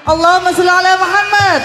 Allahumma sholli ala Muhammad.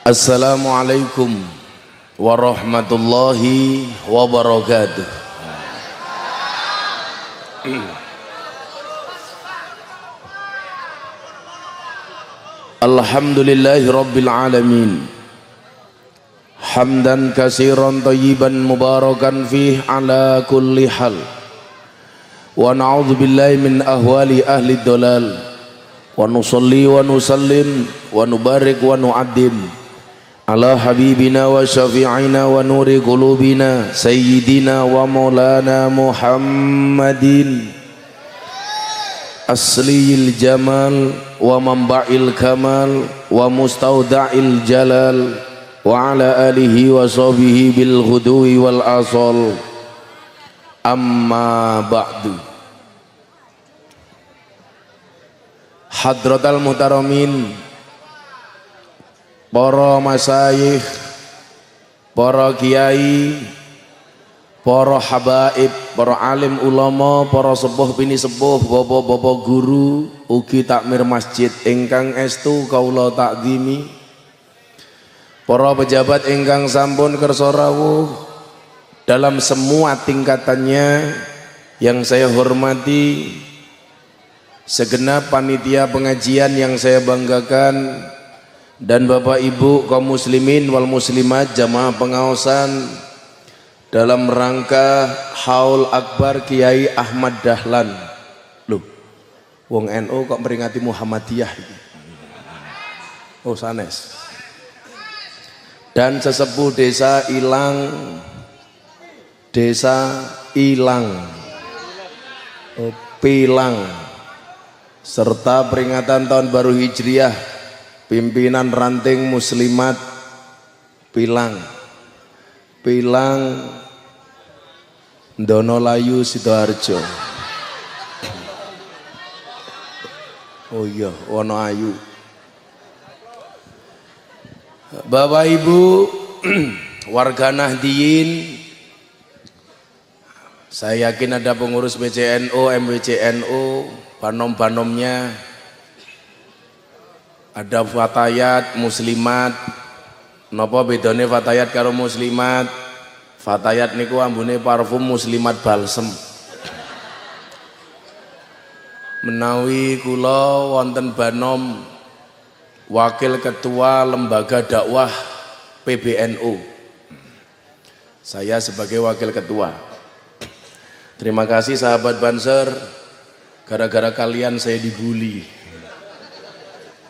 Assalamualaikum warahmatullahi wabarakatuh. Alhamdulillahi rabbil alamin. Hamdan katsiran thayyiban mubarakan fih ala kulli hal. Wa na'udzu billahi min ahwali ahli dhalal. Wa nusalli wa nusallim wa nubarik wa nu'addim ala habibina wa syafi'ina wa nuri qulubina sayyidina wa maulana Muhammadin asliyil jamal wa manba'il kamal wa mustauda'il jalal wa ala alihi wa sahbihi bil ghudwi wal asal. Amma ba'du. Hadratal muhtaramin, para masyayikh, para kiai, para habaib, para alim ulama, para sepuh bini sepuh, bapak-bapak guru, ugi takmir masjid ingkang estu kaula takzimi, para pejabat ingkang sampun kersa rawuh dalam semua tingkatannya yang saya hormati, segenap panitia pengajian yang saya banggakan, dan bapak ibu kaum muslimin wal muslimat jamaah pengaosan dalam rangka Haul Akbar Kiai Ahmad Dahlan. Loh, wong NU kok meringati Muhammadiyah ini? Oh sanes. Dan sesepuh desa Ilang, Pilang, serta peringatan tahun baru Hijriah pimpinan ranting muslimat Pilang Ndonolayu Sidoarjo. Oh iya, Wonoayu. Bapak Ibu warga Nahdien, saya yakin ada pengurus PCNU, MWCNU, banom-banomnya, ada fatayat muslimat. Napa bedane fatayat karo muslimat? Fatayat niku ambune parfum, muslimat balsem. Menawi kula wonten banom wakil ketua lembaga dakwah PBNU, saya sebagai wakil ketua. Terima kasih sahabat Banser, gara-gara kalian saya dibully.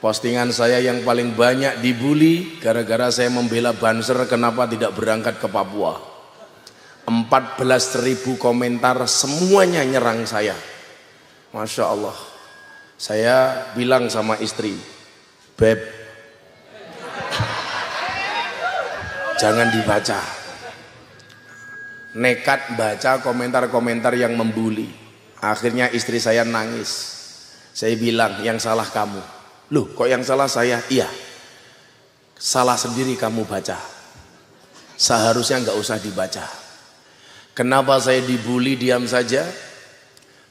Postingan saya yang paling banyak dibully gara-gara saya membela Banser kenapa tidak berangkat ke Papua. 14.000 komentar, semuanya nyerang saya. Masya Allah. Saya bilang sama istri, Beb, jangan dibaca. Nekat baca komentar-komentar yang membuli. Akhirnya istri saya nangis. Saya bilang, yang salah kamu. Loh, kok yang salah saya? Iya, salah sendiri kamu baca. Seharusnya nggak usah dibaca. Kenapa saya dibully diam saja?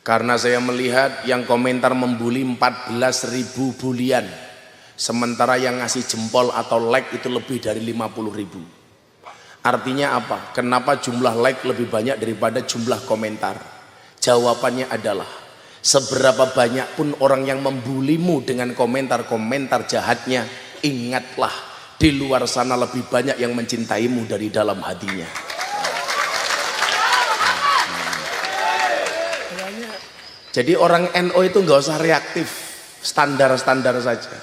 Karena saya melihat yang komentar membuli 14.000 bulian, sementara yang ngasih jempol atau like itu lebih dari 50.000. Artinya apa? Kenapa jumlah like lebih banyak daripada jumlah komentar? Jawabannya adalah, seberapa banyak pun orang yang membulimu dengan komentar-komentar jahatnya, ingatlah di luar sana lebih banyak yang mencintaimu dari dalam hatinya. Jadi orang NO itu nggak usah reaktif, standar-standar saja.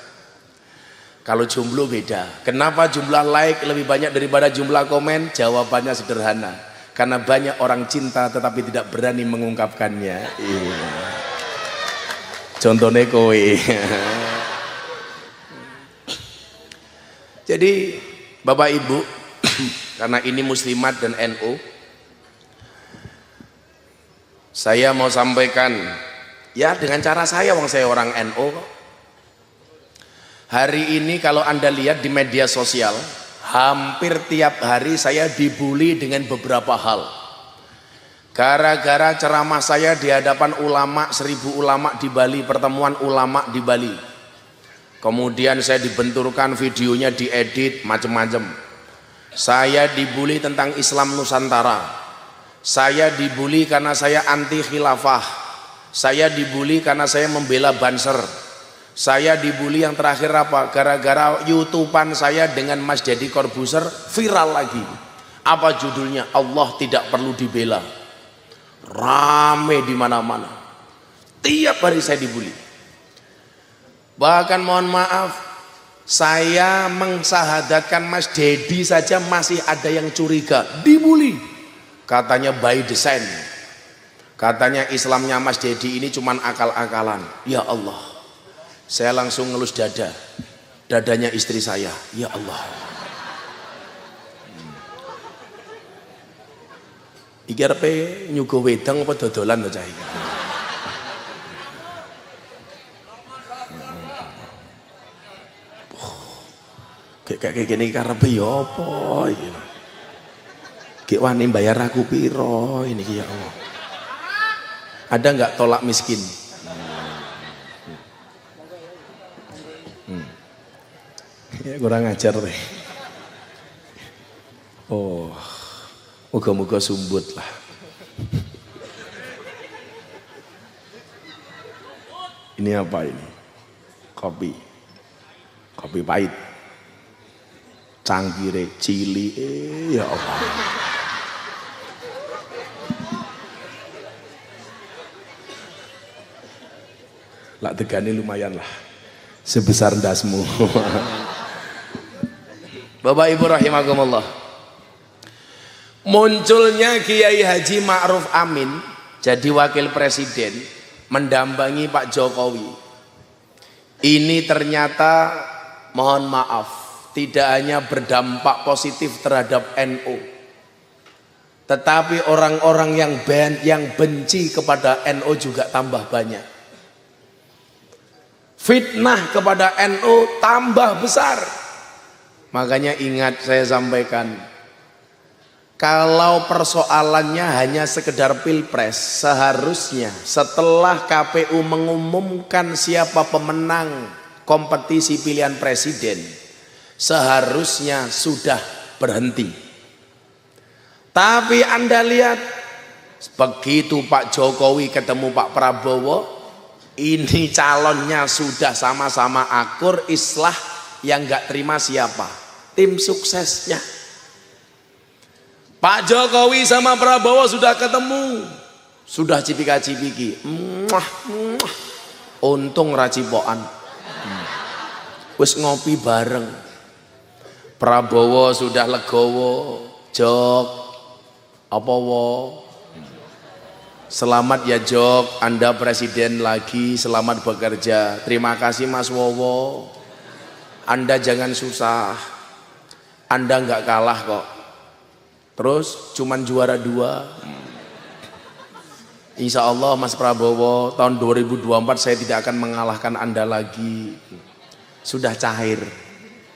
Kalau jomblo beda. Kenapa jumlah like lebih banyak daripada jumlah komen? Jawabannya sederhana. Karena banyak orang cinta tetapi tidak berani mengungkapkannya. Iya. Contohnya kowe. Jadi Bapak Ibu, karena ini muslimat dan NU, saya mau sampaikan ya dengan cara saya, wong saya orang NU. Hari ini kalau Anda lihat di media sosial, hampir tiap hari saya dibully dengan beberapa hal. Gara-gara ceramah saya di hadapan ulama, 1000 ulama di Bali, pertemuan ulama di Bali. Kemudian saya dibenturkan, videonya diedit macam-macam. Saya dibully tentang Islam Nusantara. Saya dibully karena saya anti khilafah. Saya dibully karena saya membela Banser. Saya dibully yang terakhir apa? Gara-gara YouTubean saya dengan Mas Deddy Corbuzier viral lagi. Apa judulnya? Allah tidak perlu dibela. Rame di mana-mana. Tiap hari saya dibully. Bahkan mohon maaf, saya mensyahadatkan Mas Deddy saja masih ada yang curiga, dibully. Katanya by design. Katanya Islamnya Mas Deddy ini cuman akal-akalan. Ya Allah. Saya langsung ngelus dada. Dadanya istri saya. Ya Allah. Iki arepe nyugo wedang apa dodolan to cah iki? Kayak gini karepe ya apa iki? Ki wani bayar aku piro ini ya Allah. Ada enggak tolak miskin? Ya kurang ajar deh. Oh, moga-moga sumbut lah. Ini apa ini? Kopi pahit. Cangkire cili, ya Allah. Lak tegane lumayan lah. Sebesar ndasmu. Bapak Ibu rahimakumullah. Munculnya Kiai Haji Ma'ruf Amin jadi wakil presiden mendambangi Pak Jokowi. Ini ternyata mohon maaf tidak hanya berdampak positif terhadap NU, tetapi orang-orang yang benci kepada NU juga tambah banyak. Fitnah kepada NU tambah besar. Makanya ingat saya sampaikan, kalau persoalannya hanya sekedar pilpres, seharusnya setelah KPU mengumumkan siapa pemenang kompetisi pilihan presiden, seharusnya sudah berhenti. Tapi Anda lihat, begitu Pak Jokowi ketemu Pak Prabowo, ini calonnya sudah sama-sama akur, islah, yang nggak terima siapa? Tim suksesnya. Pak Jokowi sama Prabowo sudah ketemu, sudah cipika-cipiki, untung racipokan, wis ngopi bareng. Prabowo sudah legowo, Jok, apa wo? Selamat ya Jok, Anda presiden lagi, selamat bekerja. Terima kasih Mas Wowo, Anda jangan susah. Anda nggak kalah kok. Terus cuman juara 2. Insya Allah Mas Prabowo tahun 2024 saya tidak akan mengalahkan Anda lagi. Sudah cair.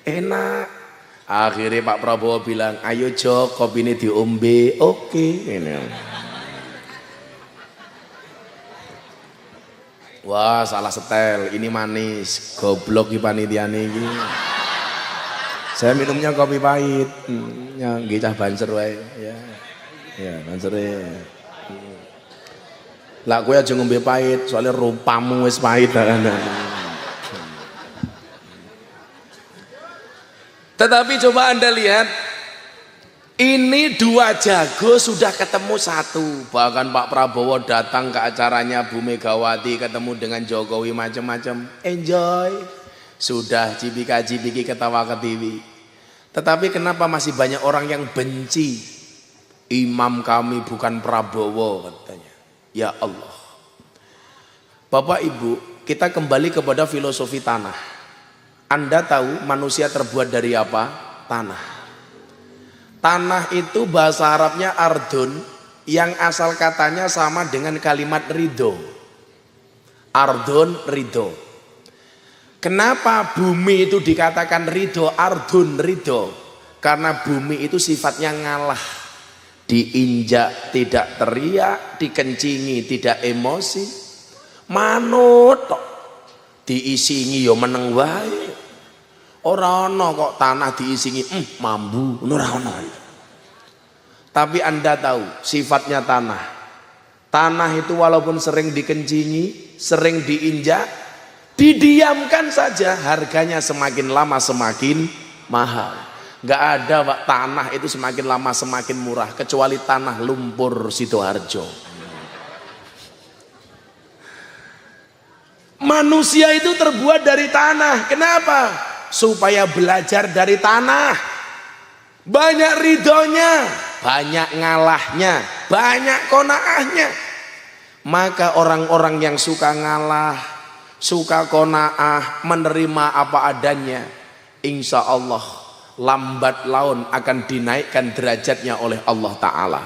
Enak. Akhirnya Pak Prabowo bilang, ayo Jok, kopi ini diombe. Oke. Wah, salah setel. Ini manis. Goblok iki panitiane iki. Saya minumnya kopi pahit. Ya nggih cah banser wae. Ya. Ya, bansere. Lah kowe aja ngombe pahit, soalnya rupamu wis pahit. Tetapi coba Anda lihat, ini 2 jago sudah ketemu 1. Bahkan Pak Prabowo datang ke acaranya Bu Megawati, ketemu dengan Jokowi macam-macam. Enjoy. Sudah cipika-cipiki ketawa ketiwi. Tetapi kenapa masih banyak orang yang benci? Imam kami bukan Prabowo katanya. Ya Allah. Bapak Ibu, kita kembali kepada filosofi tanah. Anda tahu manusia terbuat dari apa? Tanah. Tanah itu bahasa Arabnya ardun, yang asal katanya sama dengan kalimat ridho. Ardun, ridho. Kenapa bumi itu dikatakan ridho, ardun, ridho? Karena bumi itu sifatnya ngalah. Diinjak tidak teriak, dikencingi tidak emosi. Manut diisingi ya meneng wae. Ora ana kok tanah diisingi mambu, ora ana. Tapi Anda tahu sifatnya tanah. Tanah itu walaupun sering dikencingi, sering diinjak, didiamkan saja, harganya semakin lama semakin mahal. Gak ada Pak, tanah itu semakin lama semakin murah, kecuali tanah lumpur Sidoarjo. Manusia itu terbuat dari tanah. Kenapa? Supaya belajar dari tanah. Banyak ridhonya, banyak ngalahnya, banyak konaahnya. Maka orang-orang yang suka ngalah, suka konaah, menerima apa adanya, insya Allah lambat laun akan dinaikkan derajatnya oleh Allah Ta'ala.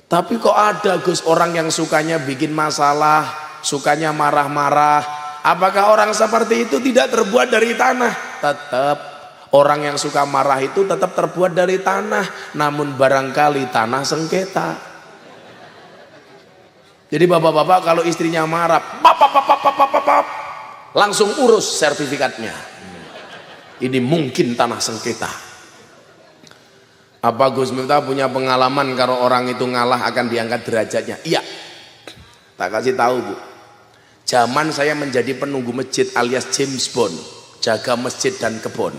Tapi kok ada Gus orang yang sukanya bikin masalah, sukanya marah-marah. Apakah orang seperti itu tidak terbuat dari tanah? Tetap orang yang suka marah itu tetap terbuat dari tanah, namun barangkali tanah sengketa. Jadi bapak-bapak kalau istrinya marah, langsung urus sertifikatnya. Ini mungkin tanah sengketa. Apa Gus Miftah punya pengalaman kalau orang itu ngalah akan diangkat derajatnya? Iya. Tak kasih tahu Bu. Zaman saya menjadi penunggu masjid alias James Bond, jaga masjid dan kebun.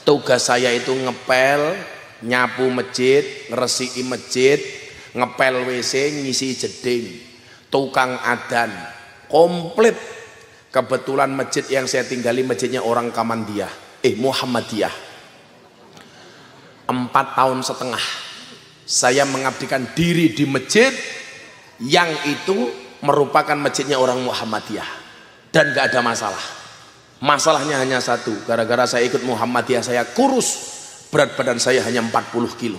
Tugas saya itu ngepel, nyapu masjid, ngeresiki masjid, ngepel WC, ngisi jeding, tukang adan, komplit. Kebetulan masjid yang saya tinggali masjidnya orang Kamandiyah, Muhammadiyah. 4 tahun setengah saya mengabdikan diri di masjid yang itu merupakan masjidnya orang Muhammadiyah, dan gak ada masalah. Masalahnya hanya satu, gara-gara saya ikut Muhammadiyah saya kurus, berat badan saya hanya 40 kilo.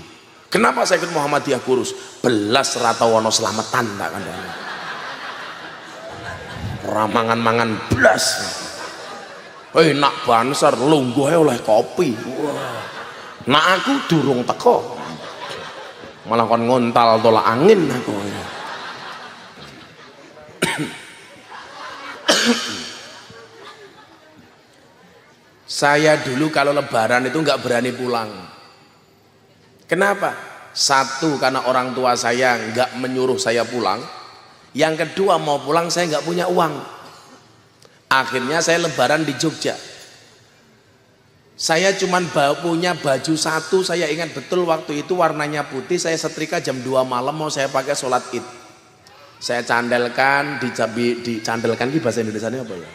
Kenapa saya ikut Muhammadiyah kurus? Belas ratawono selamatan tak kandang. Ramangan-mangan belas. Nak banser lungguh oleh kopi. Wah. Nak aku durung teko. Malah kon ngontal tolak angin aku. Saya dulu kalau lebaran itu nggak berani pulang. Kenapa? Satu, karena orang tua saya nggak menyuruh saya pulang. Yang kedua, mau pulang saya nggak punya uang. Akhirnya saya lebaran di Jogja. Saya cuman punya baju satu, saya ingat betul waktu itu warnanya putih, saya setrika jam 2 malam mau saya pakai sholat id. Saya candelkan, dicandelkan di bahasa Indonesia ini apa ya?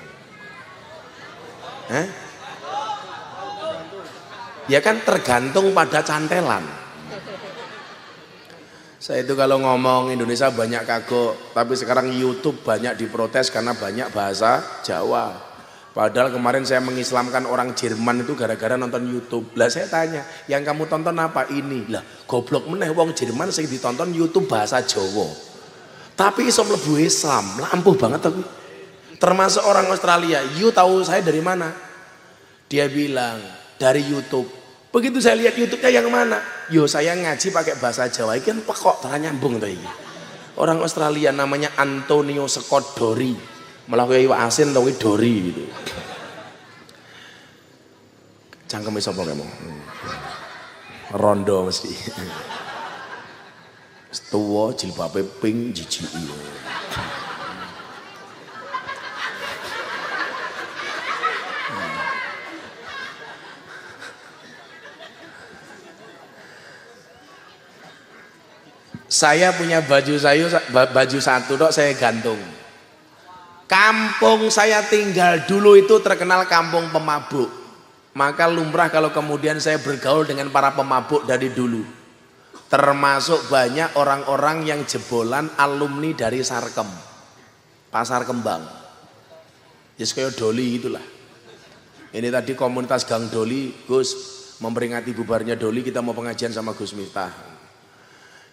Ya kan tergantung pada cantelan. Saya itu kalau ngomong Indonesia banyak kagok, tapi sekarang YouTube banyak diprotes karena banyak bahasa Jawa. Padahal kemarin saya mengislamkan orang Jerman itu gara-gara nonton YouTube. Lah saya tanya, yang kamu tonton apa? Ini. Lah goblok meneh wong Jerman sing ditonton YouTube bahasa Jawa. Tapi iso mlebu Islam, lampuh banget aku. Termasuk orang Australia, "You tahu saya dari mana?" Dia bilang, "Dari YouTube." Begitu saya lihat YouTube-nya yang mana? Yo saya ngaji pakai bahasa Jawa, iki kan pekok terus nyambung to iki. Orang Australia namanya Antonio Scott Dory. Malah kayak iwak asin tau dori gitu. Cangkeme sapa kamu? Rondo mesti. Tuwa jilbabe pink jijiki. Saya punya baju satu dok saya gantung. Kampung saya tinggal dulu itu terkenal kampung pemabuk. Maka lumrah kalau kemudian saya bergaul dengan para pemabuk dari dulu. Termasuk banyak orang-orang yang jebolan alumni dari Sarkem, Pasar Kembang. Ya kayak Doli itulah. Ini tadi komunitas Gang Doli, Gus memperingati bubarnya Doli, kita mau pengajian sama Gus Miftah.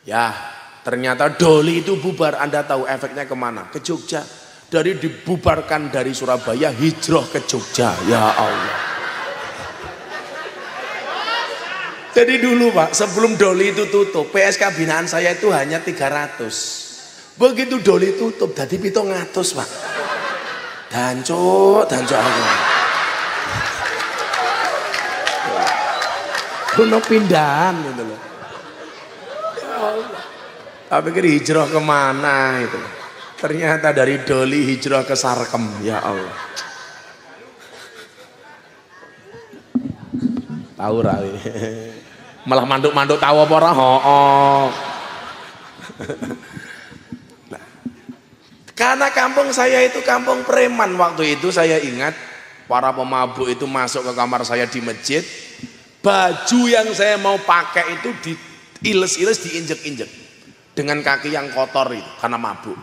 Ya ternyata Doli itu bubar, Anda tahu efeknya kemana? Ke Jogja. Dari dibubarkan dari Surabaya hijrah ke Jogja. Ya Allah. Jadi dulu Pak, sebelum Doli itu tutup, PSK binaan saya itu hanya 300. Begitu Doli tutup, jadi 700 Pak. Dancok aku. Kuno pindahan gitu loh. Ya Allah. Tapi pikir hijrah kemana itu? Ternyata dari Doli hijrah ke Sarkem. Ya Allah. Tahu rawi. Malah manduk-manduk tahu apa ora? Nah, karena kampung saya itu kampung preman. Waktu itu saya ingat para pemabuk itu masuk ke kamar saya di masjid. Baju yang saya mau pakai itu diiles-iles, diinjek-injek dengan kaki yang kotor itu karena mabuk.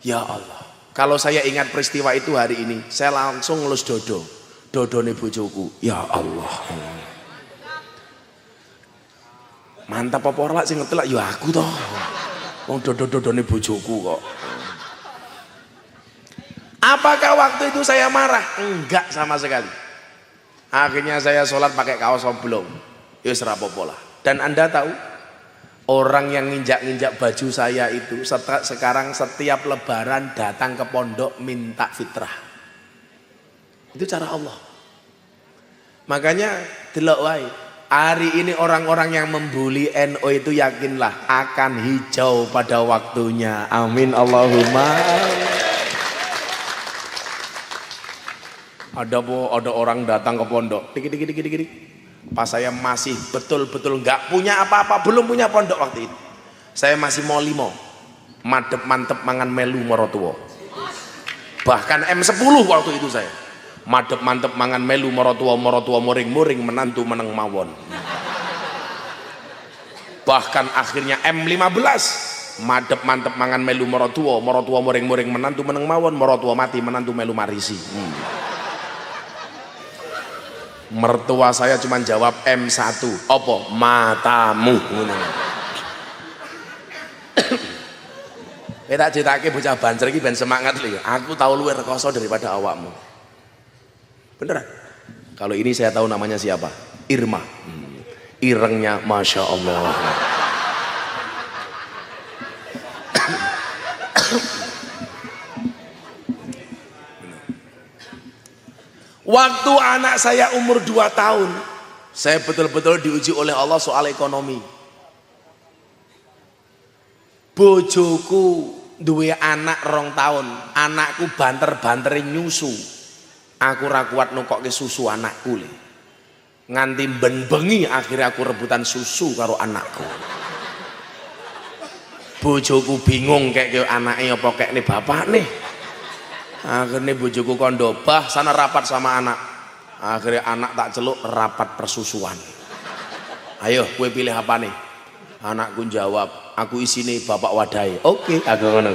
Ya Allah, kalau saya ingat peristiwa itu hari ini, saya langsung ngelus dodone bojoku. Ya Allah, mantap apa ora sing ngetelak ya aku toh. Wong dodone bojoku kok. Apakah waktu itu saya marah? Enggak sama sekali. Akhirnya saya sholat pakai kaos oblong. Ya wis ra apa-apa lah. Dan Anda tahu, orang yang nginjak-nginjak baju saya itu sekarang setiap lebaran datang ke pondok minta fitrah. Itu cara Allah. Makanya delok wae. Hari ini orang-orang yang membuli NU itu yakinlah akan hijau pada waktunya. Amin Allahumma. Ada orang datang ke pondok. Dikit. Pas saya masih betul-betul nggak punya apa-apa, belum punya pondok waktu itu. Saya masih mau limo, mantep mangan melu morotuwo. Bahkan M10 waktu itu saya. Mantep mangan melu morotuwo muring menantu meneng mawon. Bahkan akhirnya M15 mantep mangan melu morotuwo muring menantu meneng mawon, morotuwo mati menantu melu marisi. Mertua saya cuma jawab M1. Apa? Matamu. Tak critake bocah bancer iki ben semangat lho. Aku tahu luwih rekoso daripada awakmu. Beneran? Kalau ini saya tahu namanya siapa? Irma. Irengnya Masya Allah. Waktu anak saya umur 2 tahun, saya betul-betul diuji oleh Allah soal ekonomi. Bojoku duwe anak 2 tahun, anakku banter-banterin nyusu. Aku ra kuat nukokke susu anakku le. Nganti ben bengi akhirnya aku rebutan susu karo anakku. Bojoku bingung kayak anaknya apa kayak nih bapak nih. Akhirnya bojoku kondo, bah sana rapat sama anak. Akhirnya anak tak celuk rapat persusuan. Ayo gue pilih apa nih? Anakku jawab, aku isine bapak wadai. Oke, aku ngono.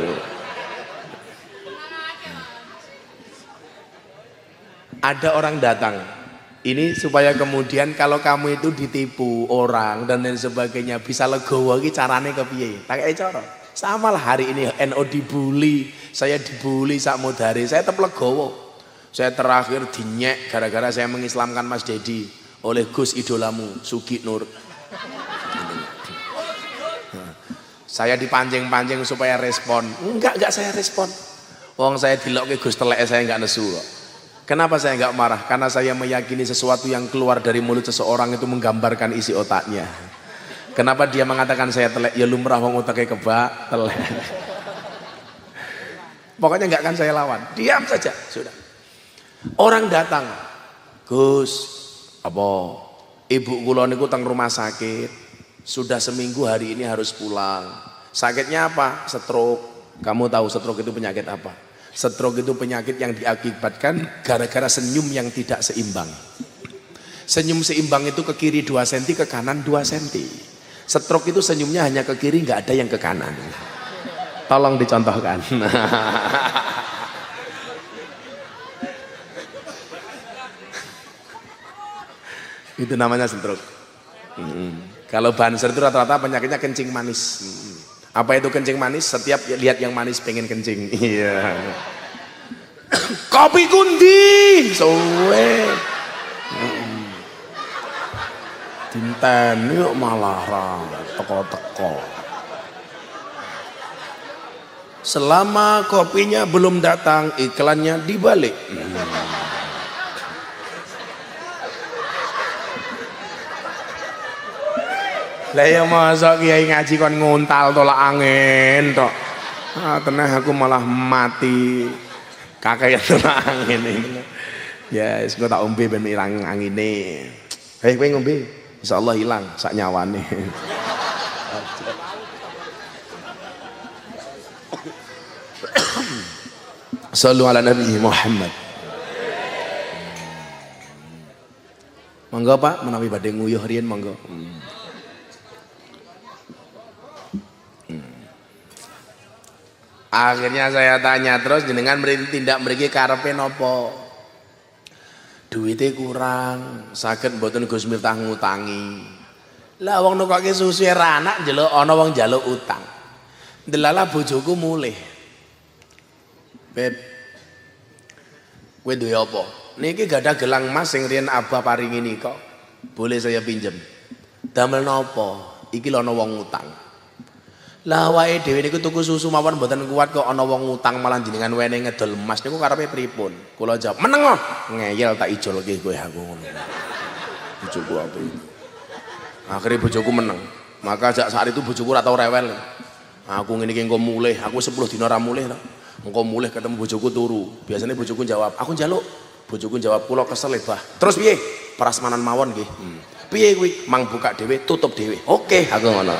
Ada orang datang. Ini supaya kemudian kalau kamu itu ditipu orang dan lain sebagainya bisa legowo iki carane kepiye? Tak kei cara. Sama lah hari ini NO dibully, saya dibully sak modare, saya tetap legowo. Saya terakhir dinyek gara-gara saya mengislamkan Mas Dedi oleh Gus idolamu Sugi Nur. Saya dipancing-pancing supaya respon. Enggak saya respon. Wong saya dilokke Gus telek saya enggak nesu kok. Kenapa saya enggak marah? Karena saya meyakini sesuatu yang keluar dari mulut seseorang itu menggambarkan isi otaknya. Kenapa dia mengatakan saya telek? Ya lumrah wong otaknya kebak telek. Pokoknya enggak akan saya lawan. Diam saja, sudah. Orang datang, Gus, apa? Ibu kula niku teng rumah sakit. Sudah seminggu hari ini harus pulang. Sakitnya apa? Stroke. Kamu tahu stroke itu penyakit apa? Stroke itu penyakit yang diakibatkan gara-gara senyum yang tidak seimbang. Senyum seimbang itu ke kiri 2 cm, ke kanan 2 cm. Stroke itu senyumnya hanya ke kiri, nggak ada yang ke kanan. Tolong dicontohkan. Itu namanya stroke. Kalau banser itu rata-rata penyakitnya kencing manis. Apa itu kencing manis? Setiap lihat yang manis pengen kencing. Iya. Kopi kundi, sowe. Dinten yuk malah teko-teko. Selama kopinya belum datang, iklannya dibalik. Lah ya masa kiai ngaji kon nguntal tolak angin tok. Ah tenah aku malah mati. Kakek tolak angin iki. Ya wis tak ombe ben ilang angine. Hei kowe ngombe, insyaallah hilang sak nyawane. Shallu ala Nabi Muhammad. Monggo Pak, menawi badhe nguyuh riyen monggo. Akhirnya saya tanya terus, jenengan tindak mriki karepe napa? Duite kurang, saged mboten Gus Miftah ngutangi. Lah wong nukokke susu era anak njaluk ana wong njaluk utang. Delala bojoku mulih. Beb, kowe duwe apa? Niki gadah gelang emas sing riyen Abah paringi nika. Boleh saya pinjem? Damel napa? Iki lho ana wong utang. Lah awake dhewe niku tuku susu mawon mboten kuat kok ana wong utang malah jenengan wene ngedol emas niku karepe pripun? Kula jawab, "Meneng kok." Ngeyel tak ijolke kowe aku ngono. Bojoku apa itu? Akhirnya bojoku meneng. Maka sejak saat itu bojoku ora tau rewel. Aku ngene iki engko mulih, aku 10 dina ora mulih to. Engko mulih ketemu bojoku turu. Biasanya bojoku jawab, "Aku njaluk." Bojoku jawab, "Kula kesel Bah." Terus piye? Prasmanan mawon nggih. Piye kuwi? Mang buka dhewe, tutup dhewe. Oke, aku ngono.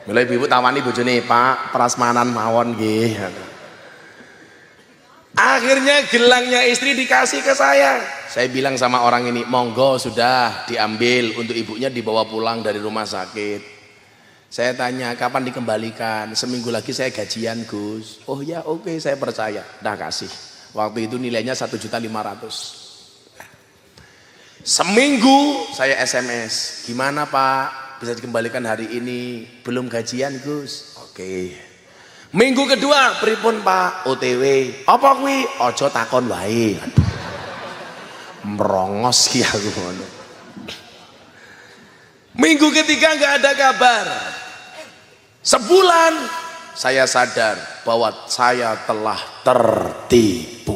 Mulai ibu tawani bojone, "Pak, prasmanan mawon nggih." Akhirnya gelangnya istri dikasih ke saya. Saya bilang sama orang ini, "Monggo sudah diambil untuk ibunya dibawa pulang dari rumah sakit." Saya tanya, "Kapan dikembalikan?" "Seminggu lagi saya gajian, Gus." "Oh ya, oke, saya percaya." Dah kasih. Waktu itu nilainya 1.500.000. Seminggu saya SMS, "Gimana Pak? Bisa dikembalikan hari ini?" "Belum gajian, Gus." "Oke." Minggu kedua, "Pripun Pak?" "OTW." "Apa kuwi?" "Ojo takon wae." Merongos ki aku ngono. Minggu ketiga nggak ada kabar. Sebulan saya sadar bahwa saya telah tertipu.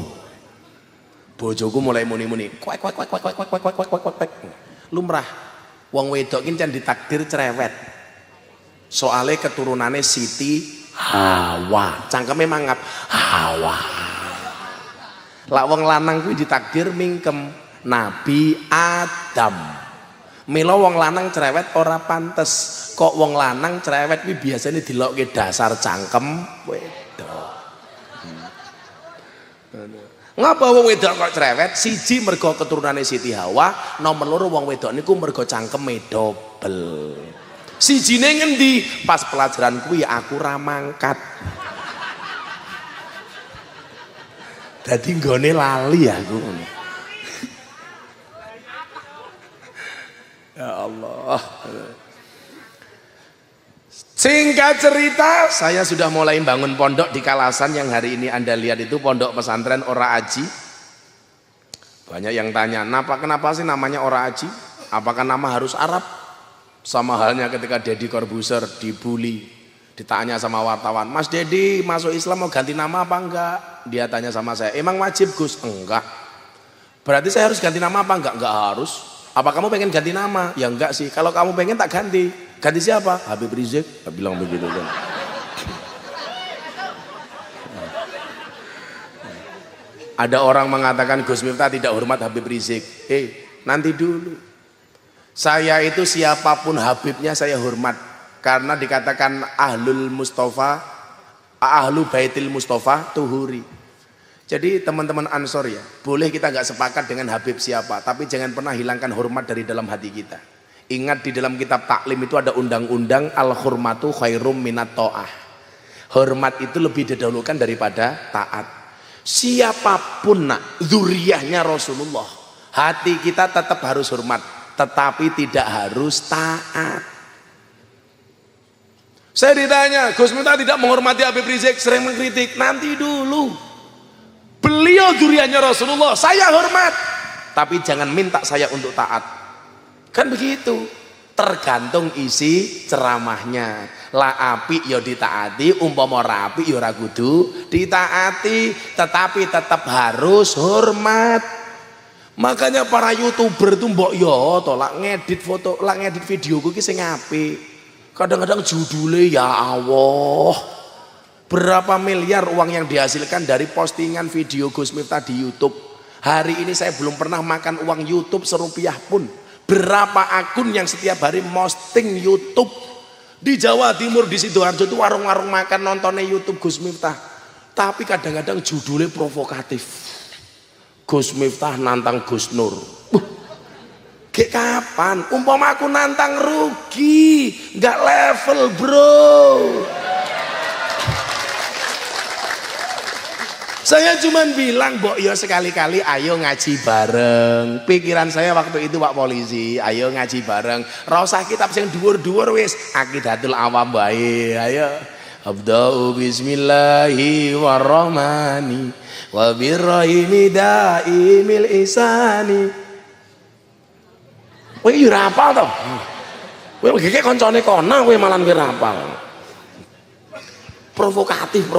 Bojoku mulai muni-muni, "Kwek kwek kwek kwek kwek kwek kwek kwek kwek kwek." Lumrah. Wong wedok ki jan ditakdir cerewet. Soale keturunane Siti Hawa. Cangkeme mangap Hawa. Lah wong lanang kuwi ditakdir mingkem Nabi Adam. Mila wong lanang cerewet ora pantes. Kok wong lanang cerewet kuwi biasane dilokke dasar cangkem wedok. Ngapa wong wedok kok cerewet? Siji mergo keturunane Siti Hawa, nomor loro wong wedok niku mergo cangkeme dobel. Sijine ngendi? Pas pelajaran kuwi aku ra mangkat. Dadi nggone lali aku. Ya Allah. Singkat cerita, saya sudah mulai bangun pondok di Kalasan yang hari ini Anda lihat itu pondok pesantren Ora Aji. Banyak yang tanya, kenapa sih namanya Ora Aji? Apakah nama harus Arab? Sama halnya ketika Deddy Corbuzier dibully, ditanya sama wartawan, Mas Deddy masuk Islam mau ganti nama apa enggak? Dia tanya sama saya, emang wajib Gus? Enggak. Berarti saya harus ganti nama apa enggak? Enggak harus. Apa kamu pengen ganti nama? Ya enggak sih. Kalau kamu pengen tak ganti. Ganti siapa? Habib Rizik. Saya bilang begitu kan. Ada orang mengatakan Gus Miftah tidak hormat Habib Rizik. Nanti dulu. Saya itu siapapun Habibnya saya hormat. Karena dikatakan Ahlul Mustafa, Ahlu Baitil Mustafa Tuhuri. Jadi teman-teman Ansor ya, boleh kita nggak sepakat dengan Habib siapa, tapi jangan pernah hilangkan hormat dari dalam hati kita. Ingat di dalam kitab taklim itu ada undang-undang al-hurmatu khairum minat ta'ah. Hormat itu lebih didahulukan daripada taat. Siapapun zuriyahnya Rasulullah, hati kita tetap harus hormat, tetapi tidak harus taat. Saya ditanya, Gus Miftah tidak menghormati Habib Rizik, sering mengkritik. Nanti dulu. Beliau zuriyahnya Rasulullah, saya hormat, tapi jangan minta saya untuk taat. Kan begitu, tergantung isi ceramahnya. La api ya ditaati, umpama rapi ya ora kudu ditaati, tetapi tetap harus hormat. Makanya para YouTuber tuh mbok yo to lak ngedit foto, lak ngedit video ku ki sing apik. Kadang-kadang judulnya ya Allah. Berapa miliar uang yang dihasilkan dari postingan video Gus Miftah di YouTube. Hari ini saya belum pernah makan uang YouTube serupiah pun. Berapa akun yang setiap hari posting YouTube. Di Jawa Timur, di Sidoarjo itu warung-warung makan nontonnya YouTube Gus Miftah. Tapi kadang-kadang judulnya provokatif. Gus Miftah nantang Gus Nur. Kayak kapan? Umpama aku nantang rugi. Nggak level bro. Saya cuman bilang, Mbok yo sekali-kali ayo ngaji bareng. Pikiran saya waktu itu Pak Polisi, ayo ngaji bareng. Ra usah kitab sing dhuwur-dhuwur wis, Aqidatul Awam bae. Ayo. Abda'u bismillahi warrahmani wa birrahimi daimil isani. Kowe yo ora hafal to? Kowe ngeke koncone kono kowe malah kowe ora hafal. Provokatif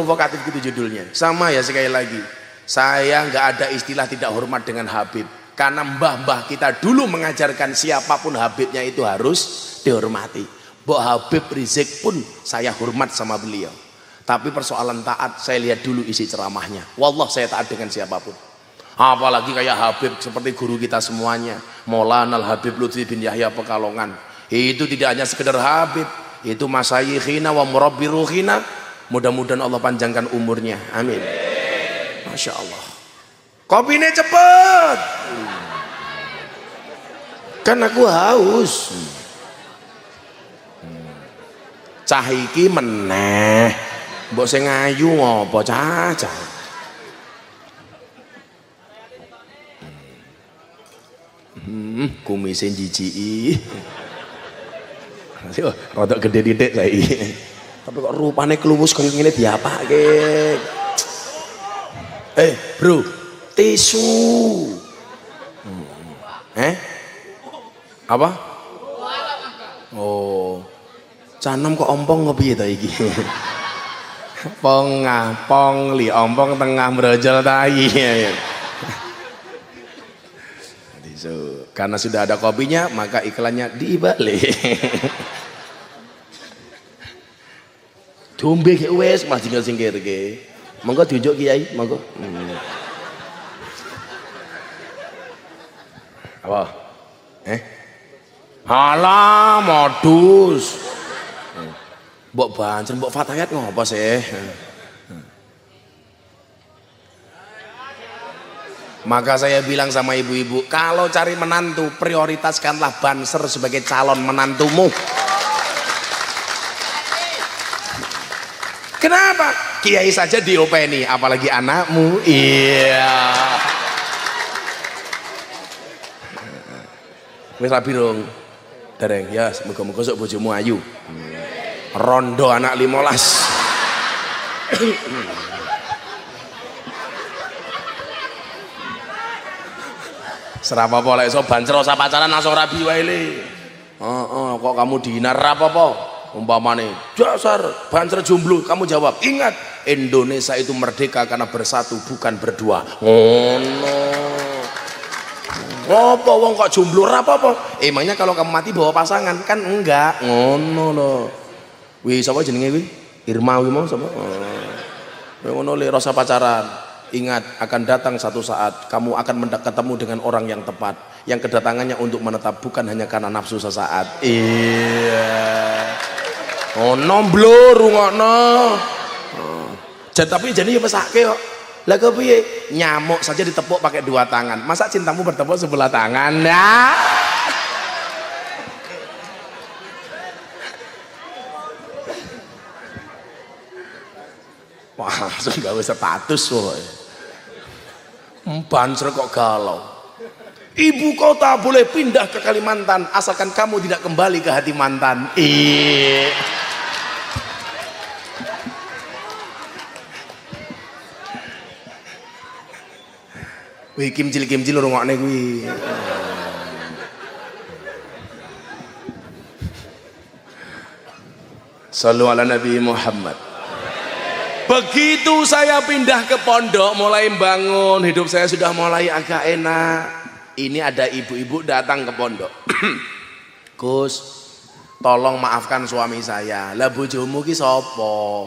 gitu judulnya. Sama ya sekali lagi, saya nggak ada istilah tidak hormat dengan Habib, karena mbah-mbah kita dulu mengajarkan siapapun Habibnya itu harus dihormati. Mbok Habib Rizik pun saya hormat sama beliau, tapi persoalan taat saya lihat dulu isi ceramahnya. Wallah saya taat dengan siapapun, apalagi kayak Habib seperti guru kita semuanya, Maulana Al-Habib Lutfi bin Yahya Pekalongan. Itu tidak hanya sekedar Habib, itu masyayikhina wa murabbi ruhina. Mudah-mudahan Allah panjangkan umurnya, amin. Masya Allah. Kopinya cepet. Kan aku haus. Cah iki meneh. Mbok sing ayu ngopo caca. Kumise jijiki. Rodok gede didik saiki. Tapi kok rupanya keluwus kayak gini diapake. Bro, tisu. Apa? Oh, canem kok ompong ngopi ta iki? Pong li ompong tengah brojol tai. Tisu. Karena sudah ada kopinya, maka iklannya dibalik. Dombe ke wes masih tinggal singkir ke. Monggo diunjuk kiai, monggo. Apa? Halah modus. Mbok banjur mbok fatayat ngopo sih? Maka saya bilang sama ibu-ibu, kalau cari menantu prioritaskanlah Banser sebagai calon menantumu. Kenapa? kiai saja diopeni, apalagi anakmu. Iya. Wis rabi rong. Dereng ya, muga-muga sok bojomu ayu. Rondo anak 15. Serapa apa lek iso bancer ora pacaran langsung rabi wae le. Kok kamu dihina apa-apa? Umpamane dasar bancer jomblo, kamu jawab, ingat Indonesia itu merdeka karena bersatu bukan berdua. Ngono. Apa wong kok jomblo ora apa-apa? Emangnya kalau kamu mati bawa pasangan kan enggak. Ngono lho. Wih, sapa jenenge kuwi? Irma kuwi mau sapa? Ngono le rasa pacaran. Ingat akan datang satu saat kamu akan ketemu dengan orang yang tepat, yang kedatangannya untuk menetap bukan hanya karena nafsu sesaat. Iya. Oh nomblur rungokno. Tapi jadi ya pesake kok. Lah kok piye? Nyamuk saja ditepuk pakai 2 tangan. Masa cintamu bertepuk sebelah tangan? Ya. Wah, langsung gawe status kok. Banser kok galau. Ibu kota boleh pindah ke Kalimantan asalkan kamu tidak kembali ke hati mantan. Wih, kimcil rungokne kuwi. Shallu ala Nabi Muhammad. Begitu saya pindah ke pondok, mulai bangun, hidup saya sudah mulai agak enak. Ini ada ibu-ibu datang ke pondok. Gus, tolong maafkan suami saya. Lah bojomu ki sapa?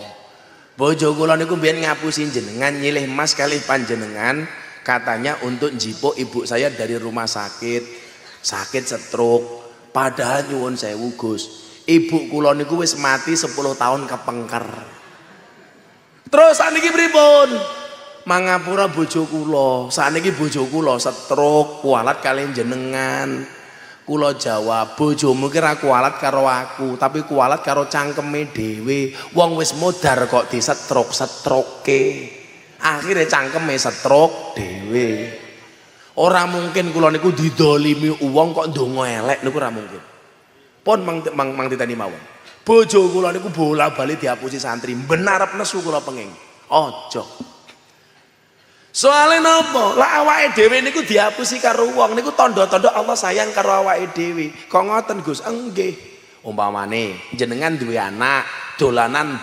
Bojo kula niku mbiyen ngapusi jenengan nyilih mas kalih panjenengan, katanya untuk njipuk ibu saya dari rumah sakit stroke. Padahal nyuwun sewu Gus, ibu kula niku wis mati 10 tahun kepengker. Terus saniki pripun? Mangapura bojo kula. Saniki bojo kula stroke, kualat kalian jenengan. Kula jawab, bojomu ki ra kualat karo aku, tapi kualat karo cangkeme dhewe. Wong wis modar kok di stroke. Akhire cangkeme stroke dhewe. Ora mungkin kula niku didolimi wong kok ndonga elek niku ora mungkin. Pun mang titeni mawon. Bojo kula niku bola-bali diapusi santri, benarep nesu kula penging. Aja. Soale napa? Lah awake dhewe niku diapusi karo wong niku tanda-tanda Allah sayang karo awake dhewe. Kok ngoten Gus? Enggih. Umpamane jenengan duwe anak, dolanan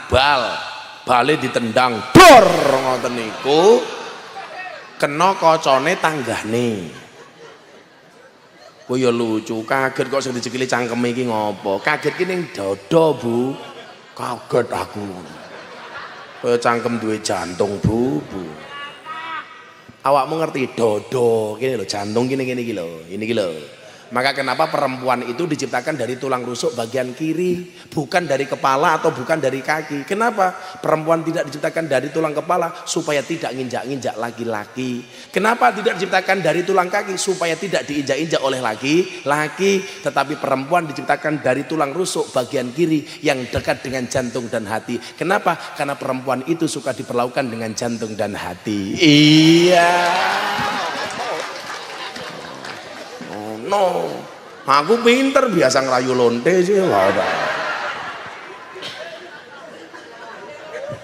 bale ditendang, dor ngoten niku kena kocone tanggane. Oh ya lucu, kaget kok sing dicekili cangkeme iki ngopo? Kaget ki ning dada, Bu. Kaget aku. Kaya cangkem duwe jantung, Bu. Awakmu ngerti dada kene lho, jantung kene iki lho. Ini iki lho. Maka kenapa perempuan itu diciptakan dari tulang rusuk bagian kiri, bukan dari kepala atau bukan dari kaki? Kenapa perempuan tidak diciptakan dari tulang kepala? Supaya tidak nginjak-nginjak laki-laki. Kenapa tidak diciptakan dari tulang kaki? Supaya tidak diinjak-injak oleh laki-laki. Tetapi perempuan diciptakan dari tulang rusuk bagian kiri yang dekat dengan jantung dan hati. Kenapa? Karena perempuan itu suka diperlakukan dengan jantung dan hati. Iya. No, aku pinter biasa ngerayu lonte sih.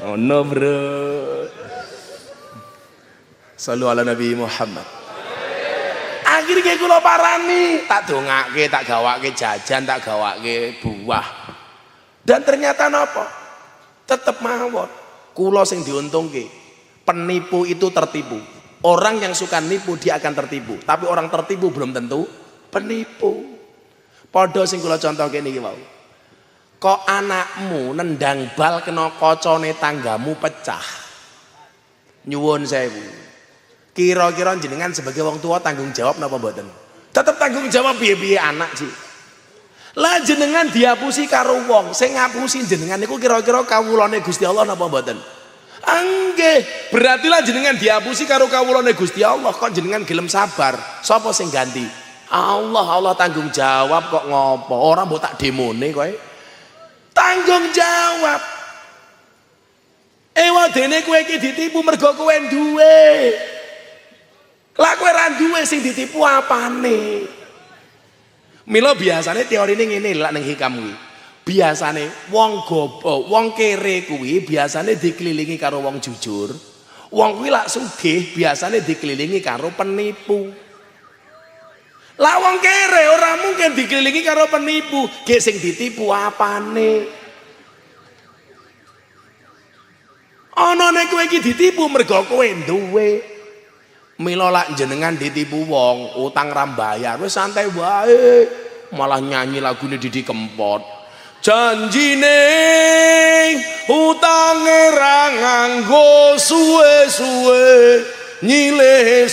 Oh no bro. Shallu ala Nabi Muhammad. Akhirnya kula parani, tak dongake, tak gawake jajan, tak gawake buah. Dan ternyata napa? Tetep mawon. Kula sing diuntungke. Penipu itu tertipu. Orang yang suka nipu dia akan tertipu. Tapi orang tertipu belum tentu penipu. Padha sing kula contohke niki wau. Kok anakmu nendang bal kena kocone tanggamu pecah. Nyuwun sewu. Kira-kira jenengan sebagai wong tua tanggung jawab napa mboten? Tetep tanggung jawab piye-piye anak sih. Lah jenengan diapusi karo wong, sing ngapusi jenengan niku kira-kira kawulane Gusti Allah napa mboten? Nggih, berarti lah jenengan diapusi karo kawulane Gusti Allah, kok jenengan gelem sabar. Sapa sing ganti? Allah tanggung jawab kok ngopo? Orang mbok tak demone kowe. Tanggung jawab. Wadene kowe iki ditipu mergo kowe duwe. Lah kowe ra duwe sing ditipu apane? Mila biasane teorine ngene lak ning hikam kuwi. Biasane wong gobo, wong kere kuwi biasane dikelilingi karo wong jujur. Wong kuwi lak sugih biasane dikelilingi karo penipu. Lah wong kere ora mungkin dikelilingi karo penipu. Ge sing ditipu apane? Ana nek kowe iki ditipu mergo kowe duwe. Mila lak jenengan ditipu wong, utang ra mbayar, wis santai wae. Malah nyanyi lagune Didi Kempot. Janjine utange ra nganggo suwe-suwe, nyilih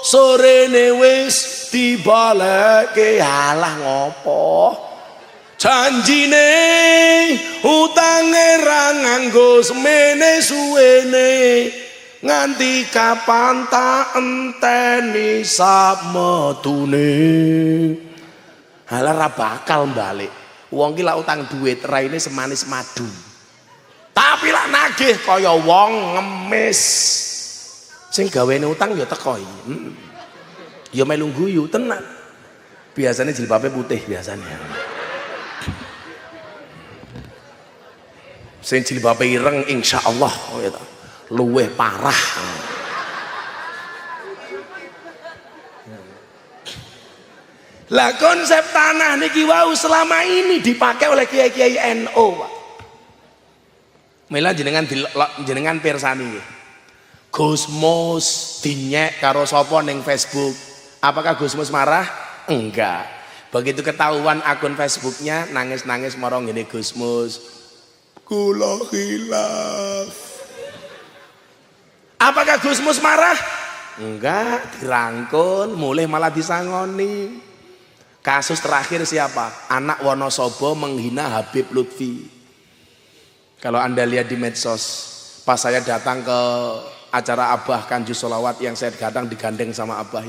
sorene wis dibaleke. Alah ngopo? Janjine utange ra nganggo semene suwene, nganti kapan tak enteni sak metune. Halah ra bakal balik. Wong ki lak utang duit raine semanis madu. Tapi lak nagih kaya wong ngemis. Sing gawene utang ya teko iki. Ya melu guyu tenan. Biasanya jilbabe putih biasanya. Sing jilbabe ireng insyaallah ya ta. Luweh parah. Lah konsep tanah niki wau selama ini dipakai oleh kiai-kiai NU, Pak. Mila jenengan pirsani nggih. Gusmus dinyek karo sapa ning Facebook. Apakah Gusmus marah? Enggak. Begitu ketahuan akun Facebooknya nangis-nangis marang ngene Gusmus. Kula khilaf. Apakah Gusmus marah? Enggak, dirangkul, mulai malah disangoni. Kasus terakhir siapa? Anak Wonosobo menghina Habib Lutfi. Kalau Anda lihat di medsos, pas saya datang ke acara Abah Kanjus Sholawat yang saya kadang digandeng sama Abah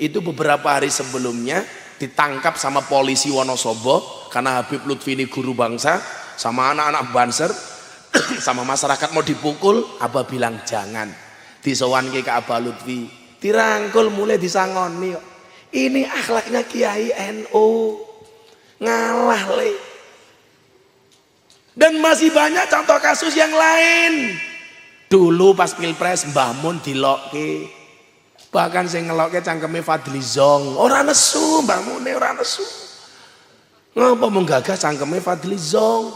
itu beberapa hari sebelumnya ditangkap sama polisi Wonosobo karena Habib Lutfi ini guru bangsa, sama anak-anak Banser, sama masyarakat mau dipukul. Abah bilang jangan, disowan ke Abah Lutfi, dirangkul mulai disangoni. Ini akhlaknya Kiai NU, ngalah le. Dan masih banyak contoh kasus yang lain. Dulu pas pilpres Mbah Mun dilokke, bahkan saya ngelokke cangkeme Fadli Zong. Orang nesu Mbah Mun, orang nesu. Ngapa menggagas cangkeme Fadli Zong?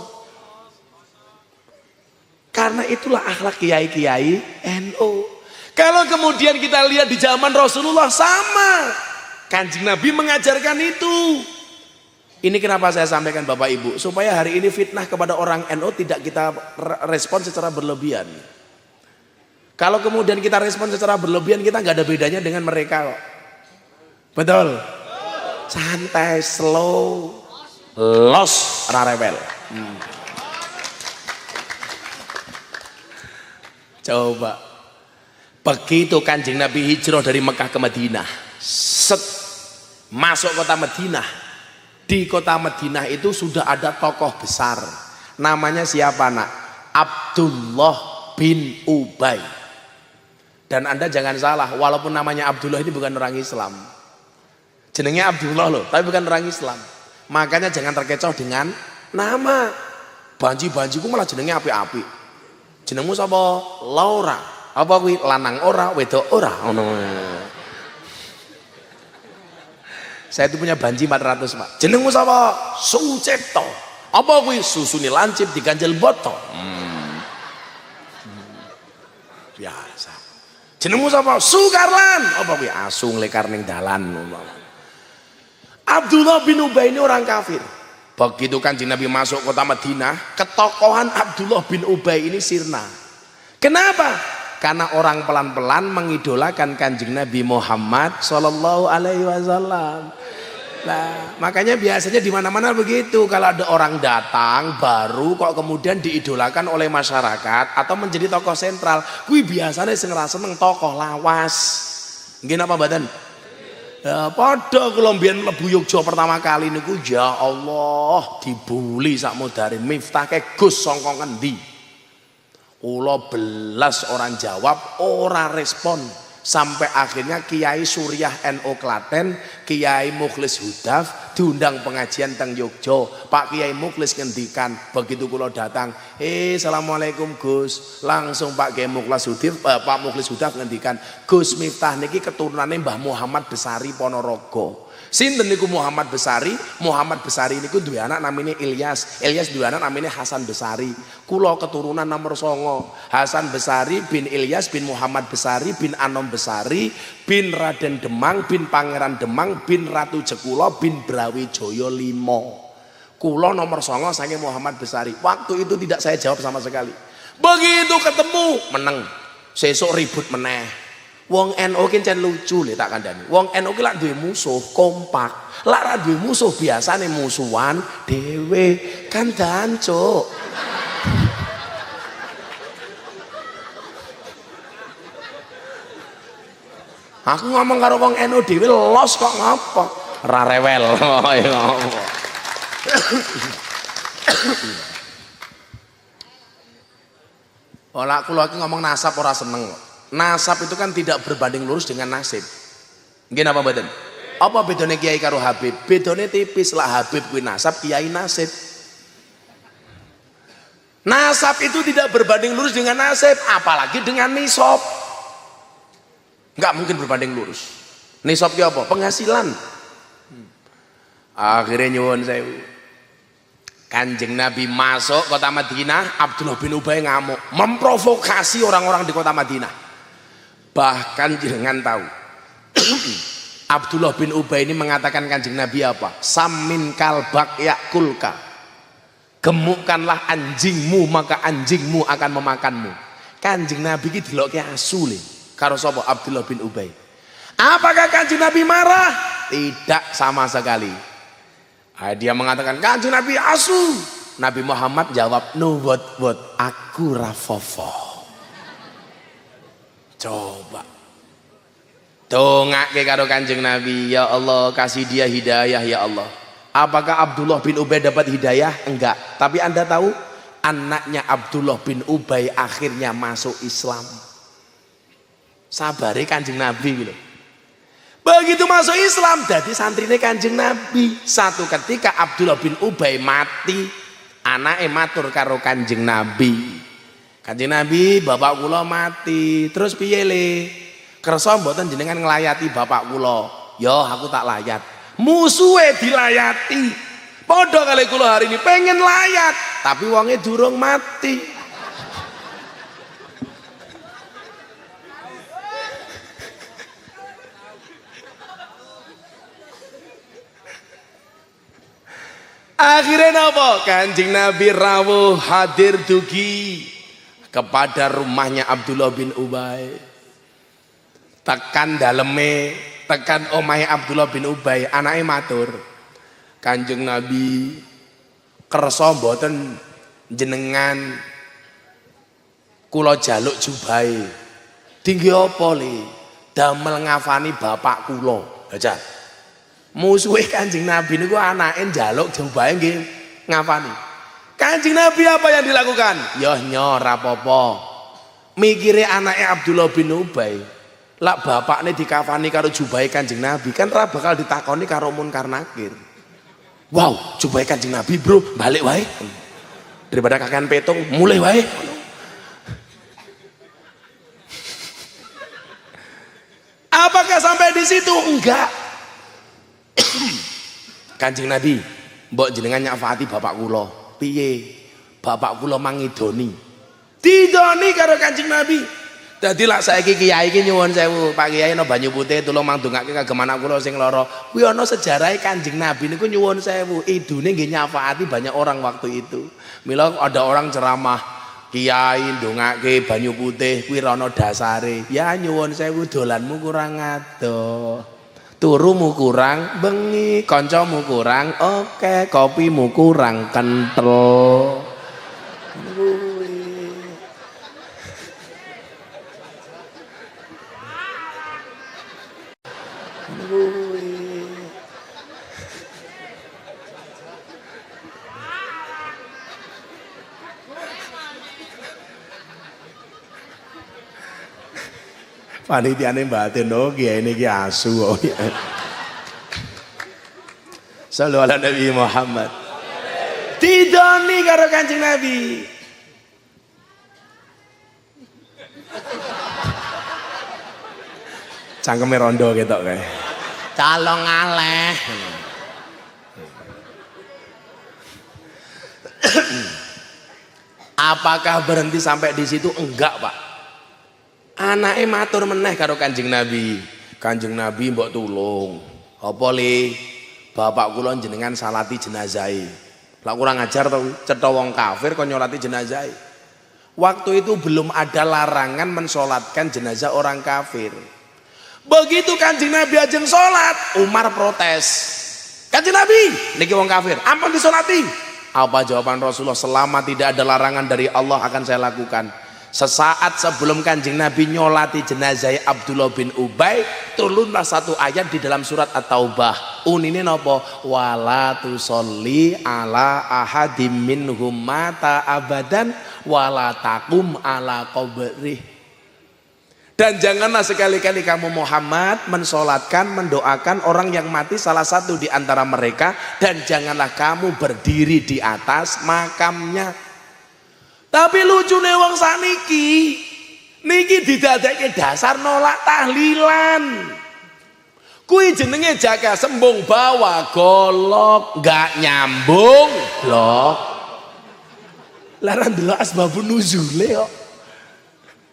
Karena itulah akhlak kiai-kiai NU. Kalau kemudian kita lihat di zaman Rasulullah sama, Kanjeng Nabi mengajarkan itu. Ini kenapa saya sampaikan Bapak Ibu, supaya hari ini fitnah kepada orang NU tidak kita respon secara berlebihan. Kalau kemudian kita respon secara berlebihan, kita nggak ada bedanya dengan mereka kok. Betul? Santai, slow, los, rarewel. Coba. Begitu Kanjeng Nabi hijrah dari Mekah ke Madinah, masuk kota Madinah. Di kota Madinah itu sudah ada tokoh besar. Namanya siapa nak? Abdullah bin Ubay. Dan Anda jangan salah, walaupun namanya Abdullah ini bukan orang Islam. Jenengnya Abdullah loh, tapi bukan orang Islam. Makanya jangan terkecoh dengan nama. Banji-banjiku malah jenengnya api-api. Jenengmu sapa? Laura. Apa kuwi? Lanang ora, wedok ora. Saya itu punya banji 400, Pak. Jenengmu sapa? Sucipto. Apa kuwi? Susune lancip diganjel boto. Biasa. Jenengmu sapa? Sukarlan. Apa kuwi? Asu nglekar ning dalan. Abdullah bin Ubay ini orang kafir. Begitu Kanjeng Nabi masuk kota Madinah, ketokohan Abdullah bin Ubay ini sirna. Kenapa? Karena orang pelan-pelan mengidolakan Kanjeng Nabi Muhammad Sallallahu Alaihi Wasallam. Nah, makanya biasanya di mana-mana begitu. Kalau ada orang datang baru kok kemudian diidolakan oleh masyarakat atau menjadi tokoh sentral, kui biasanya sing seneng tokoh lawas. Nggih napa mboten? Ya, padha kula mbiyen mlebu Yogya pertama kali niku ya Allah dibuli sak modare Miftah ke Gus sangka ngendi. Kula belas orang jawab, ora respon. Sampai akhirnya Kiai Suriah NU Klaten, Kiai Mukhlis Hudaf diundang pengajian teng Yogyo. Pak Kiai Mukhlis ngendikan, begitu kula datang, assalamualaikum Gus. Langsung Pak Kiai Pak Mukhlis Hudaf ngendikan, Gus Miftah niki keturunane Mbah Muhammad Besari Ponorogo. Sinten niku Muhammad Besari? Muhammad Besari niku duwe anak namanya Ilyas. Ilyas duwe anak namanya Hasan Besari. Kula keturunan nomor 9. Hasan Besari bin Ilyas bin Muhammad Besari bin Anom Besari bin Raden Demang bin Pangeran Demang bin Ratu Jekulo bin Brawijaya 5. Kula nomor 9 saking Muhammad Besari. Waktu itu tidak saya jawab sama sekali. Begitu ketemu meneng. Sesuk ribut meneh. Wong NU ki cen lucu le tak kandhani. Wong NU ki lak duwe musuh kompak. Lak ra duwe musuh biasane musuhan dhewe kan dancuk. Aku ngomong karo wong NU dhewe los kok ngapa? Ra rewel. Ora kula iki ngomong nasab ora seneng kok. Nasab itu kan tidak berbanding lurus dengan nasib. Nggih napa mboten? Apa bedanya Kiai karo Habib? Bedanya tipis lah, Habib kuwi nasab, Kiai nasib. Nasab itu tidak berbanding lurus dengan nasib, apalagi dengan nisab. Enggak mungkin berbanding lurus. Nisab ki apa? Penghasilan. Akhirnya nyuwun sewu. Kanjeng Nabi masuk kota Madinah, Abdullah bin Ubay ngamuk, memprovokasi orang-orang di kota Madinah. Bahkan jangan tahu Abdullah bin Ubay ini mengatakan Kanjeng Nabi apa? Samin kalbak yakulka, gemukkanlah anjingmu maka anjingmu akan memakanmu. Kanjeng Nabi ini dilokke asu le karo sapa? Abdullah bin Ubay. Apakah Kanjeng Nabi marah? Tidak sama sekali. Dia mengatakan Kanjeng Nabi asu. Nabi Muhammad jawab, no what aku rafofo. Coba dongake karo Kanjeng Nabi, ya Allah kasih dia hidayah ya Allah. Apakah Abdullah bin Ubay dapat hidayah? Enggak. Tapi Anda tahu anaknya Abdullah bin Ubay akhirnya masuk Islam. Sabare Kanjeng Nabi gitu. Begitu masuk Islam jadi santrine Kanjeng Nabi. Satu ketika Abdullah bin Ubay mati, anake matur karo Kanjeng Nabi. Kanjeng Nabi, bapak kula mati, terus piye le? Kersa mboten jenengan nglayati bapak kula. Yo aku tak layat. Musuhe dilayati. Padha kali kula hari ini pengen layat, tapi wonge durung mati. Akhirnya napa? Kanjeng Nabi rawuh hadir dugi kepada rumahnya Abdullah bin Ubay. Tekan daleme, tekan omahe Abdullah bin Ubay, anake matur, Kanjeng Nabi kersa mboten jenengan kula jaluk jubahe. Tinggi apa le? Damel ngafani bapak kula. Aja. Musuhe Kanjeng Nabi niku anake njaluk jubahe nggih ngafani. Kanjeng Nabi apa yang dilakukan? Ya nyor apa-apa. Mikire anake Abdullah bin Ubay. Lak bapakne dikafani karo jubahe Kanjeng Nabi, kan ra bakal ditakoni karo Munkar Nakir. Wow, jubahe Kanjeng Nabi, Bro, balik wae. Daripada kakean petung, mulai wae. Apakah sampai di situ? Enggak. Kanjeng Nabi, mbok jenengan nyafati bapak kula. Piye? Bapak kula mangidoni. Didoni karo Kanjeng Nabi. Dadi lak saiki kiai iki nyuwun sewu, Pak Kiai no banyu putih tulung mandongake kagem anak kula sing lara. Kuwi ana sejarahe Kanjeng Nabi niku nyuwun sewu, idune nggih nyafaati banyak orang waktu itu. Mila ada orang ceramah, kiai ndongake banyu putih kuwi ana dasare. Ya nyuwun sewu dolanmu kurang adoh. Turumu kurang bengi, kancamu kurang oke, kopimu kurang kentel. Panitiane batin kiai niki asu kok. Sallallahu ala Nabi Muhammad. Didoni karo Kanjeng Nabi. Cangkeme rondo ketok kae. Calong aleh. Apakah berhenti sampai di situ? Enggak, Pak. Anake matur meneh karo Kanjeng Nabi. Kanjeng Nabi mbok tulung. Apa li? Bapak kula jenengan salati jenazahe. Lah kurang ajar to, cetha wong kafir kok nyolati jenazahe. Waktu itu belum ada larangan mensolatkan jenazah orang kafir. Begitu Kanjeng Nabi ajeng sholat, Umar protes. Kanjeng Nabi, niki wong kafir, ampun disolati. Apa jawaban Rasulullah? Selama tidak ada larangan dari Allah akan saya lakukan. Sesaat sebelum Kanjeng Nabi nyolati jenazah Abdullah bin Ubay, turunlah satu ayat di dalam surat At-Taubah. Unine napa? Wala tusolli ala ahadim minhum mata abadan wala taqum ala qabrih. Dan janganlah sekali-kali kamu Muhammad mensolatkan, mendoakan orang yang mati salah satu di antara mereka, dan janganlah kamu berdiri di atas makamnya. Tapi lucu nih wong saniki, niki didadekke dasar nolak tahlilan. Kui jenenge jaga sembung bawa golok, gak nyambung blok. Laran delok asbabun nuzule kok.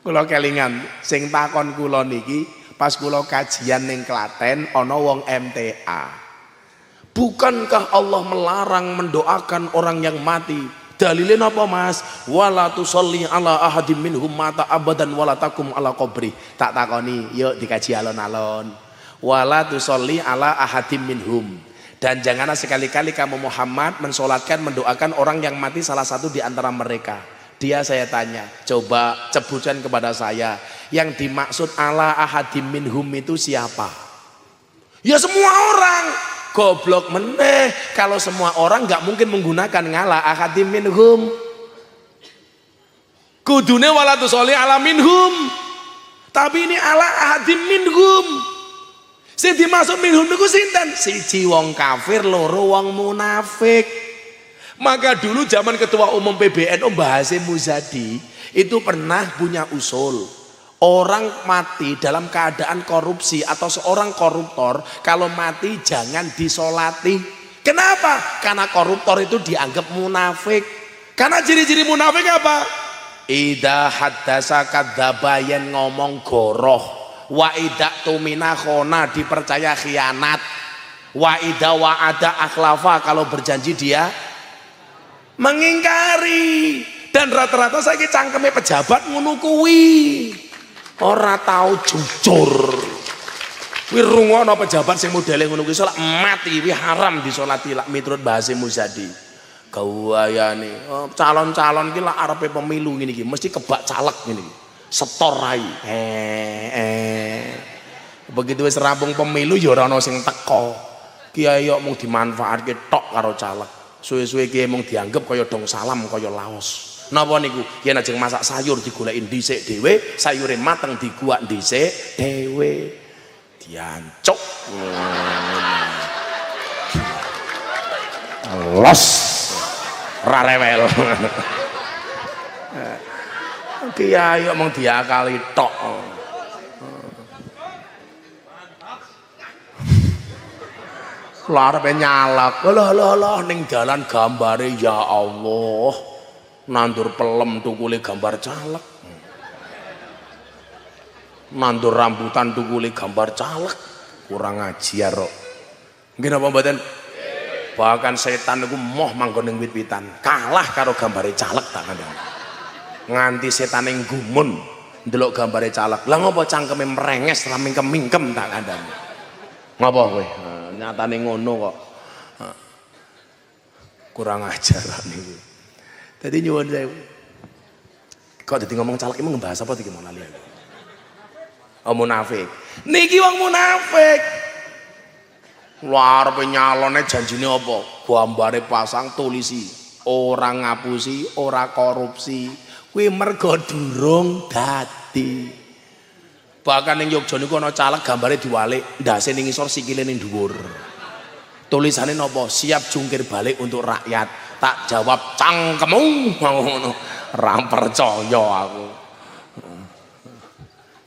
Kula kelingan sing takon kula niki pas kula kajian ning Klaten ana wong MTA. Bukankah Allah melarang mendoakan orang yang mati? Dalilnya apa Mas? Wala tusolli ala ahadim minhum mata abadan wala takum ala qabri. Tak takoni, yuk dikaji alon-alon. Wala tusolli ala ahadim minhum. Dan janganlah sekali-kali kamu Muhammad mensolatkan, mendoakan orang yang mati salah satu di antara mereka. Dia saya tanya, coba sebutkan kepada saya, yang dimaksud ala ahadim minhum itu siapa? Ya semua orang. Goblok meneh, kalau semua orang nggak mungkin menggunakan ngala ahadim minhum. Kudune wala tusolli ala minhum. Tapi ini ala ahadim minhum. Sing dimaksud minhum niku sinten? Siji wong kafir, loro wong munafik. Maka dulu zaman Ketua Umum PBNU Mbah Hasyim Muzadi itu pernah punya usul. Orang mati dalam keadaan korupsi atau seorang koruptor, kalau mati jangan disolati. Kenapa? Karena koruptor itu dianggap munafik. Karena ciri-ciri munafik apa? Idza haddasa kadzdzaba, yen ngomong goroh. Wa idza tumina khona, dipercaya khianat. Wa idza wa'ada akhlafa, kalau berjanji dia mengingkari. Dan rata-rata saiki cangkeme pejabat ngono kuwi. Ora tahu jujur. Kuwi rungokno pejabat sing modele ngono kuwi salat mati kuwi haram disolati lak miturut Mbah Hasyim Muzadi. Gawayane calon-calon ki lak arepe pemilu ngene iki mesti kebak caleg ngene iki. Setor rai. Begitu wis rampung pemilu ya ora ana sing teko. Kiai kok mung dimanfaatke tok karo caleg. Suwe-suwe kiai mung dianggep kaya dong salam kaya laos. Napa niku? Yen ajeng masak sayur digoleki dhisik dhewe, sayure mateng diguak dhisik dhewe. Diancuk. Los. Ra rewel. Kiai kok mung diakali tok. Lah arepe nyalak. Loh ning dalan gambare ya Allah. Nandur pelem tukule gambar caleg, nandur rambutan tukule gambar caleg, kurang ajar kok. Nggih napa mboten? Bahkan setan niku moh manggon ning wit-witan, kalah karo gambare caleg tak kandhane. Nganti setane gumun ndelok gambare caleg. Lah ngopo cangkeme merenges ra mingkem-mingkem tak kandhane. Ngopo kowe? Nyatane ngono kok. Kurang ajar niku. Tadi nyuwun saya, kok jadi ngomong caleg emang ngebahas apa iki mau lali aku? Oh munafik. Niki wong munafik. Luar penyalone janjine apa? Gambare pasang tulisi, ora ngapusi, ora korupsi. Kuwi mergo durung dadi. Bahkan ning Yogya niku ana caleg gambare diwalik, ndase ning ngisor sikile ning dhuwur. Tulisane napa? Siap jungkir balik untuk rakyat. Tak jawab cangkemmu ngono. Ra percaya aku.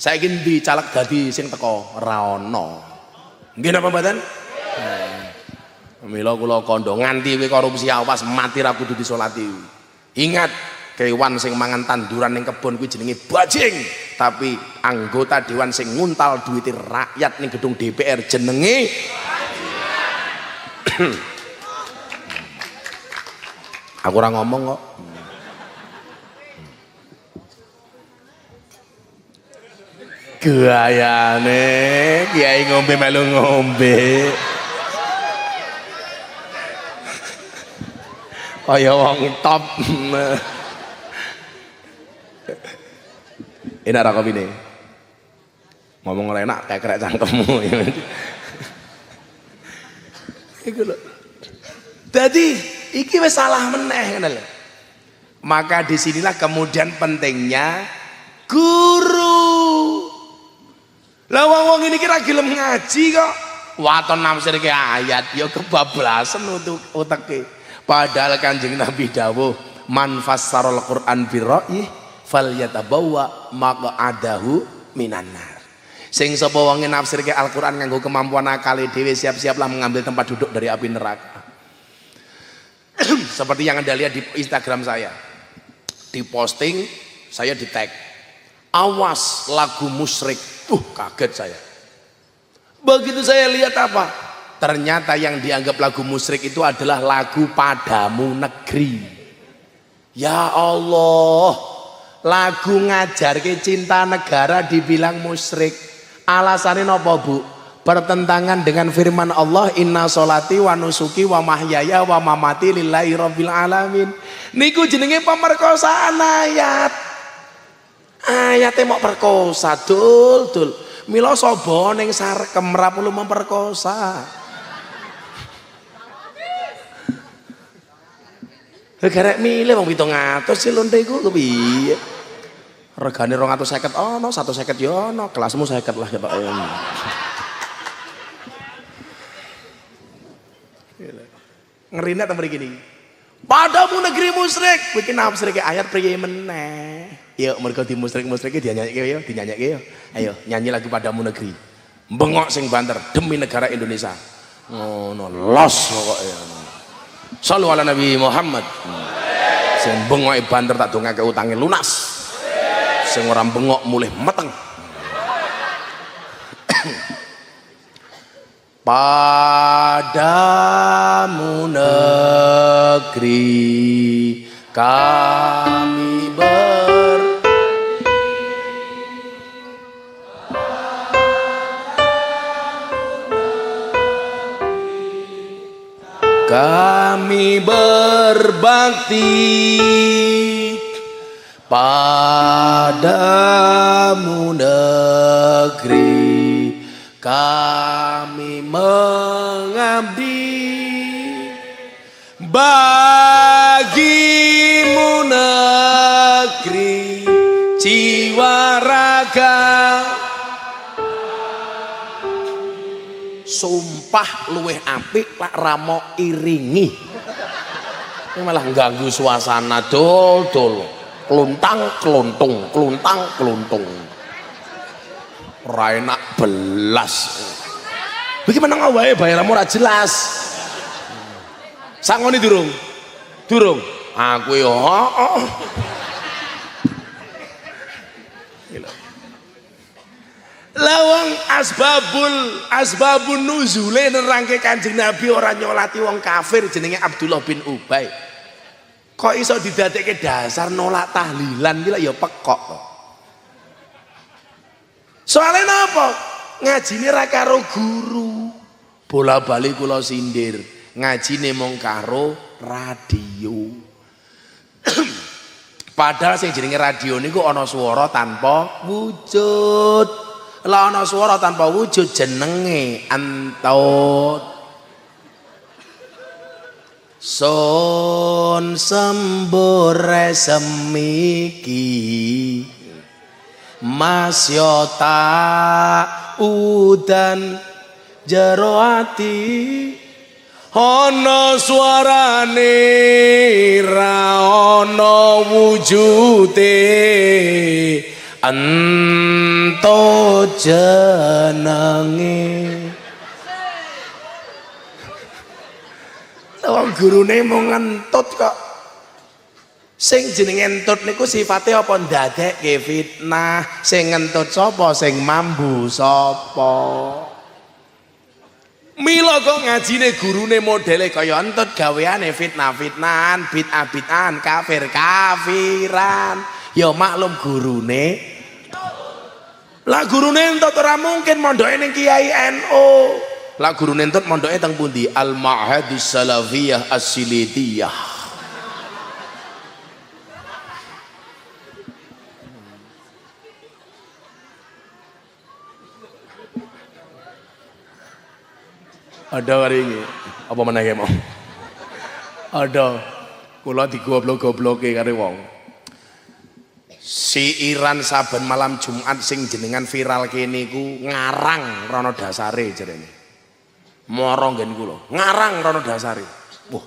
Saiki ndi caleg dadi sing teko ra ono. Nggih napa mboten? Mila kula kandha nganti kowe korupsi awas mati ra kudu disolati. Ingat, kewan sing mangan tanduran ning kebon kuwi jenenge bajing, tapi anggota dewan sing nguntal duwite rakyat ning gedung DPR jenenge aku ora ngomong kok. Gayane kiai ngombe melu ngombe. Kaya wong top. Enak ra kopine? Ngomong ora enak kekrek cangkemmu. Iku lho. Dadi iki wis salah meneh ngono lho. Maka disinilah kemudian pentingnya guru. Lah wong-wong ini kira gelem ngaji kok. Waton nafsirke ayat ya kebablasan uteke. Padahal Kanjeng Nabi dawuh man fassarul Qur'an birra'yi falyatabawwa maq'adahu minan nar. Sing sapa wong nafsirke Al-Qur'an nganggo kemampuan akale dhewe siap-siaplah mengambil tempat duduk dari api neraka. Seperti yang Anda lihat di Instagram saya. Di posting saya di tag. Awas lagu musyrik. Kaget saya. Begitu saya lihat apa? Ternyata yang dianggap lagu musyrik itu adalah lagu Padamu Negeri. Ya Allah, lagu ngajarke cinta negara dibilang musyrik. Alasannya apa Bu? Bertentangan dengan firman Allah, inna sholati wa nusuki wa mahyaya wa mamati lillahi rabbil alamin. Niku jenenge pemerkosaan ayat. Ayatnya mau perkosa, dul. Mila sobo ning sarkem ra perlu memperkosa. Garek milih wong 700 sih lonte iku kepiye? Regane 250 ono, 150 yo ono, kelasmu 50 lah ketok. Ngerine ta mriki niki. Padamu negeri musyrik, bikin nafsirke ayat priye meneh. Yuk mergo di musyrik-musyrike dinyanyikke yo, dinyanyikke yo. Ayo nyanyi lagu Padamu Negeri. Bengok sing banter demi negara Indonesia. Ngono los pokoke. Shallu ala Nabi Muhammad. Sing bengoke banter tak dongake utange lunas. Sing ora bengok mulih meteng. Padamu negeri kami kami berbakti padamu negeri, kami mengabdi bagimu negeri, jiwa raga. Sumpah luweh apik lak ramo iringi. Ini malah ganggu suasana dol. Kluntang kluntung, kluntang kluntung. Ora enak belas. Bagaimana ngawae bayarmu ora jelas. Sangoni durung? Durung. Aku yo heeh. Lawang asbabun nuzule nerangke Kanjeng Nabi ora nyolati wong kafir jenenge Abdullah bin Ubay. Kok iso didadekke dasar nolak tahlilan iki ya pekok kok. Soale napa? Ngajine ra karo guru. Bola-bali kula sindir, ngajine mung karo radio. Padahal sing jenenge radio niku ana swara tanpa wujud. Lah ana swara tanpa wujud jenenge antut. Son sembore semiki Mas yota udan jero ati ana suarane ra ana wujude ento jenenge wong gurune mau ngentut kok. Sing jenenge entut niku sifate apa ndadekke fitnah. Sing ngentut sapa, sing mambu sapa. Mila kok ngajine gurune modele kaya entut, gaweane fitnah-fitnahan, bid'ah-bid'ahan, kafir-kafiran. Ya maklum gurune. Lah gurune entut ora mungkin mondoke ning Kiai NU. Lah gurune entut mondoke teng pundi? Al-Ma'hadus Salafiyah As-Silitiyah. Ada hari ini apa meneh mau? Ada kula digoblok-gobloke karo wong. Siiran saben malam Jumat sing jenengan viral kene iku ngarang rono dasare jarene. Moro nggen kula, ngarang rono dasare. Wah.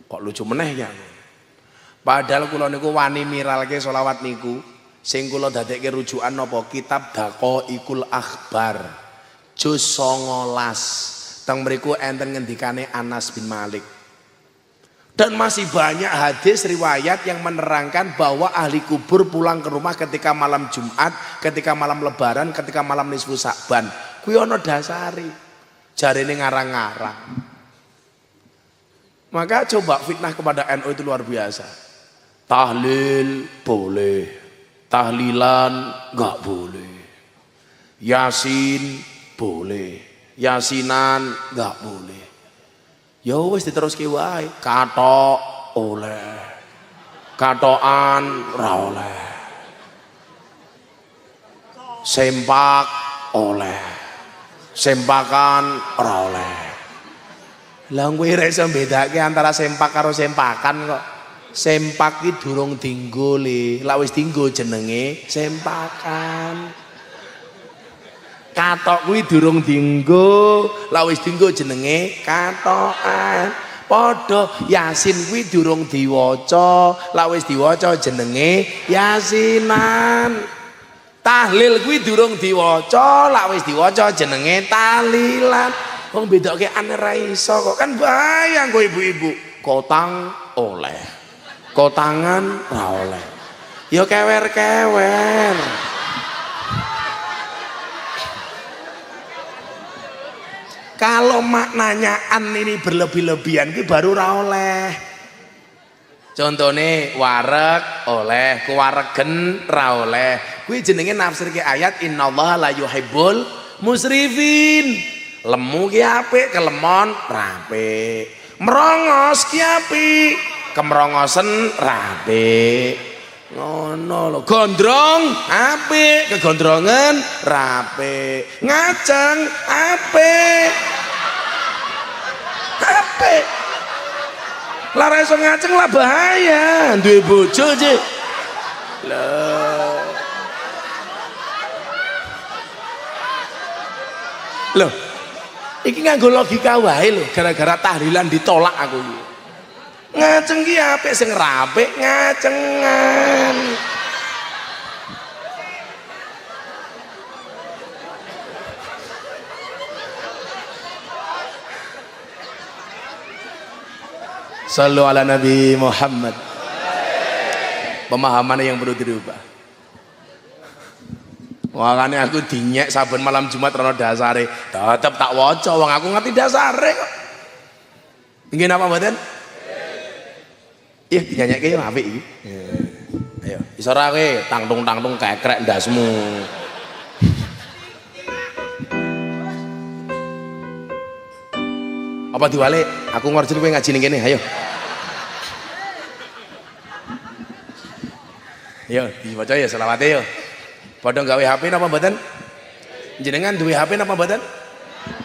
Kok lucu meneh ya. Padahal kula niku wani miralke selawat niku sing kula dadekke rujukan napa kitab Daqaiqul Akhbar juz 19. Teng mriku enten ngendikane Anas bin Malik. Dan masih banyak hadis riwayat yang menerangkan bahwa ahli kubur pulang ke rumah ketika malam Jumat, ketika malam Lebaran, ketika malam nisfu Sa'ban. Kuwi ana dasare. Jarene ngarang-ngarang. Maka coba fitnah kepada NU itu luar biasa. Tahlil boleh, tahlilan enggak boleh. Yasin boleh. Yasinan enggak boleh. Ya wis diteruske wae. Katok oleh. Katokan ora oleh. Sempak oleh. Sempakan ora oleh. Lah kowe ora iso bedake antara sempak karo sempakan kok. Sempak ki durung dienggo le. Lah wis dienggo jenenge sempakan. Katok kuwi durung dienggo, la wis dienggo jenenge katokan. Padha Yasin kuwi durung diwaca, la wis diwaca jenenge yasinan. Tahlil kuwi durung diwaca, la wis diwaca jenenge tahlilan. Wong bedoke ane ra iso kok, kan bahaya kok ibu-ibu. Kotang oleh. Kotangan ra oleh. Ya kewer-kewer. Kalau maknanya an ini berlebih-lebihan itu baru ra oleh. Contohnya wareg oleh, kuwaregen ra oleh. Kuwi jenenge nafsirke ayat innallaha la yuhibbul musrifin. Lemu ki apik, kelemon ra apik. Merongos ki apik, kemrongosen ra apik. Ngono lho, gondrong apik, kegondrongan ra apik. Ngajeng apik. Apik. Lah iso ngajeng lah bahaya, duwe bojo je. Loh. Iki nganggo logika wae lho, gara-gara tahlilan ditolak aku iki. Ngajeng ki apik sing rapik ngajengan. Sallu ala Nabi Muhammad. Pemahaman yang perlu dirubah. Makanya aku dinyek saben malam Jumat rono dasare, tetep tak waca wong aku ngerti dasare kok. Nggih napa mboten? Iya dinyanyikke yo apik iki. Ayo, iso ra kowe tangtung-tangtung kekrek ndasmu. Apa diwalik? Aku ngorjil kowe ngaji ning kene, ayo. Yo, diwaca ya selawate yo. Padha gawe HP napa mboten? Jenengan duwe HP napa mboten?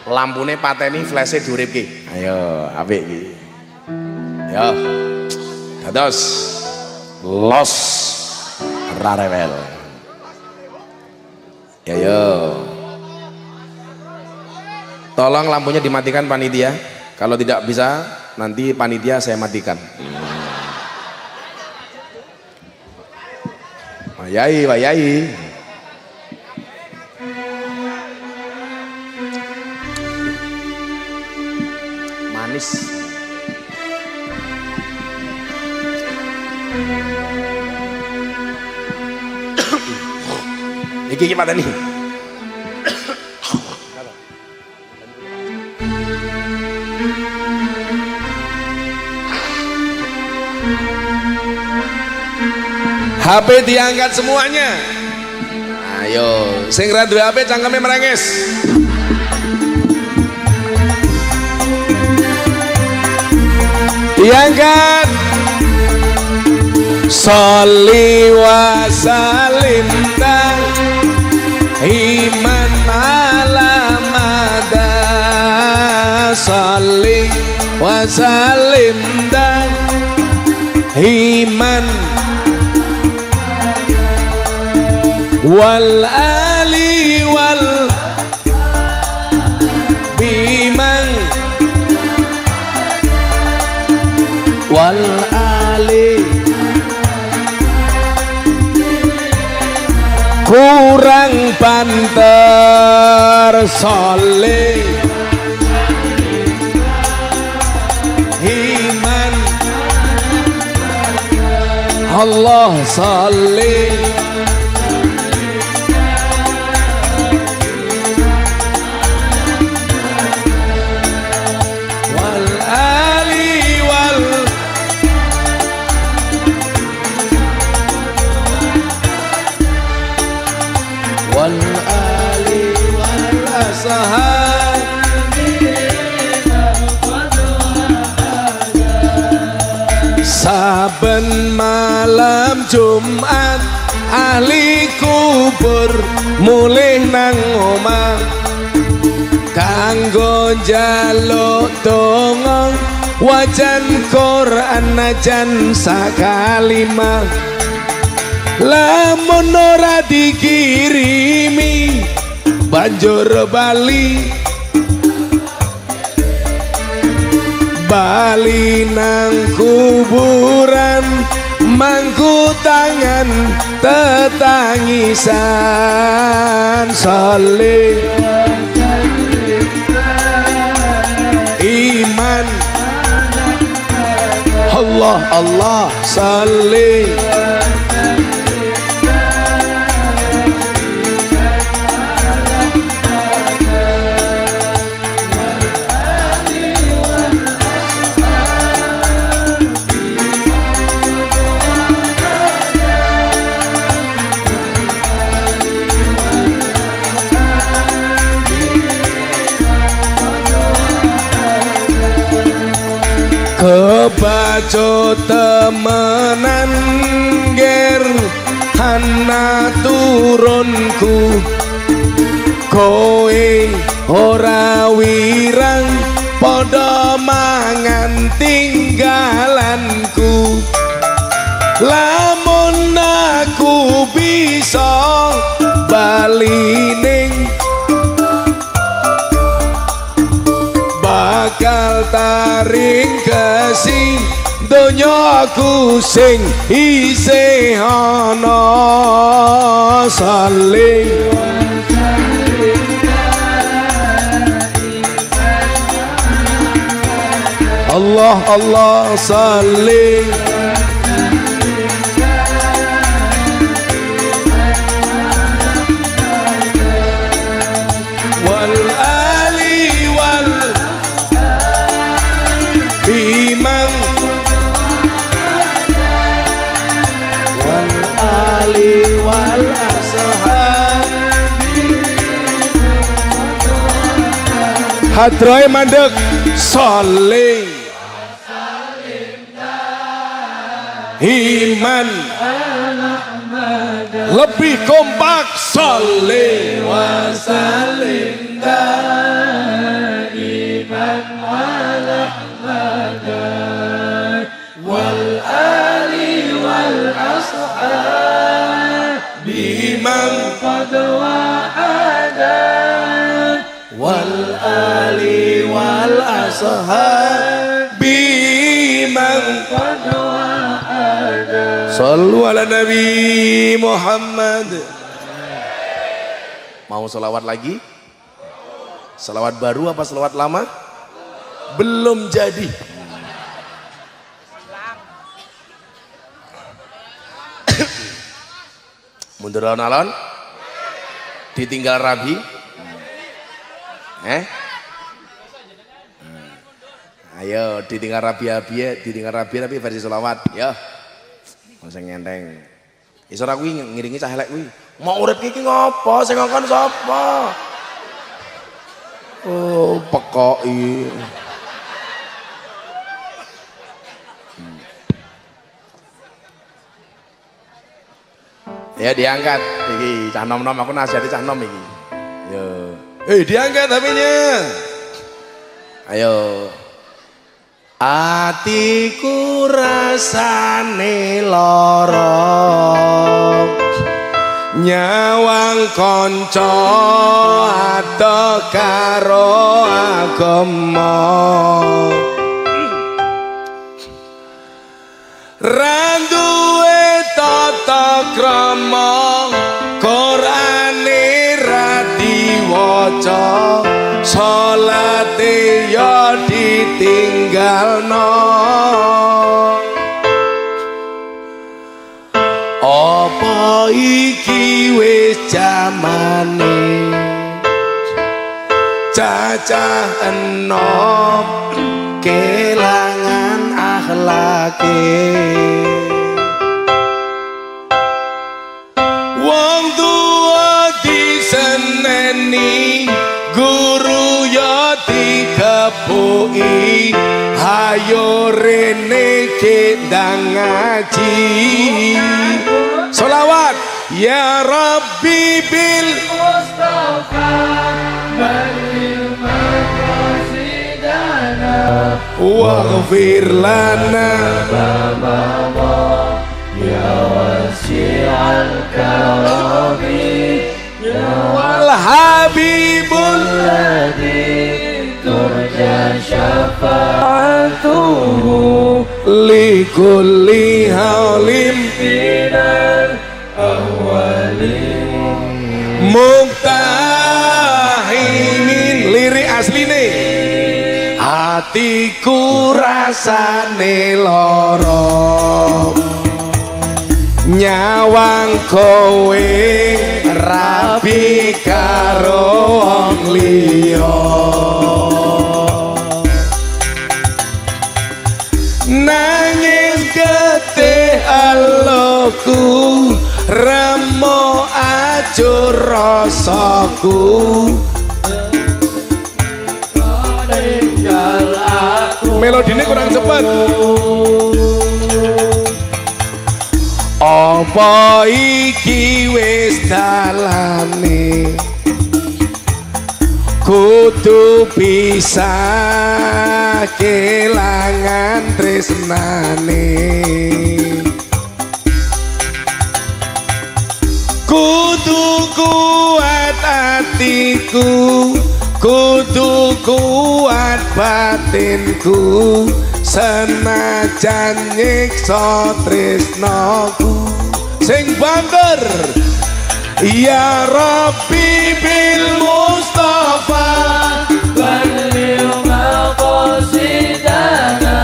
Lampune pateni, flashe diuripke. Ayo, apik iki. Yo. Dados los rarewel. Ya yo. Tolong lampunya dimatikan panitia. Kalau tidak bisa nanti panitia saya matikan. Pak Yai, Pak Yai. Manis. Iki gimana nih? HP diangkat semuanya. Ayo, sing ra duwe HP cangkeme merengis. Diangkat. Sholli wa salim iman ala mada. Sholli wa salim iman wal ali wal biman wal ali kurang banter soleh iman Allah salih saben malam Jumat ahli kubur mulih nang omah kanggo njaluk donga wajan Quran najan sakalimah lamun ora dikirimi banjur bali nang kuburan mangku tangan tetangisan saleh iman Allah Allah saleh kebaco temenan ger hana turunku kowe ora wirang padha mangan tinggalanku lamun aku bisa bali ning bakal taring kesi donya aku sing isih ana saleh Allah Allah saleh wal ali wal iman wal ali wal ashab hadroy mandek saleh iman lebih kompak saleh wa salim iman wal ali wal ashab biman qad ashabi man sallu ala Nabi Muhammad. Mau selawat lagi? Selawat baru apa selawat lama? Belum jadi. Mundur alon-alon, ditinggal Rabi. Ayo ditinggal Rabi versi selawat. Yo, masa ngenteng. Isor aku ngiringi cah elek kuwi. Mau urip iki ngopo? Sing ngongkon sapa? Oh, pekoki. Ya diangkat iki cah nom-nom, aku nasihati cah nom iki. Yo. Diangkat HP-nya. Ayo. Atiku rasane lara, nyawang kanca ado karo agama. Randuwe tata krama, Qur'ane ra diwaca, salate ya ditinggalno. Apa iki wis jamane cacah enom kelangan akhlake. Wong tua diseneni, guru ya dikepuki, hayo rene kendang ngaji. Sholawat ya Rabbi bil Mustafa balil maqasidana waghfir lana ya wasi'al karami ya wal habibul ladzi turja syafa'atuhu li kulli halim minal awwalin muktahimin. Lirik asline, hatiku rasane lara, nyawang kowe rabi karo wong liya. Nangis getih aloku, remo ajur rasaku. Melodine kurang cepat. Apa iki wis dalane, kudu bisa kelangan tresnane. Kudu kuat hatiku, kudu kuat batinku, senajan nyiksa tresnaku. Sing banter ya Rabbi bil Mustafa balil maqasidana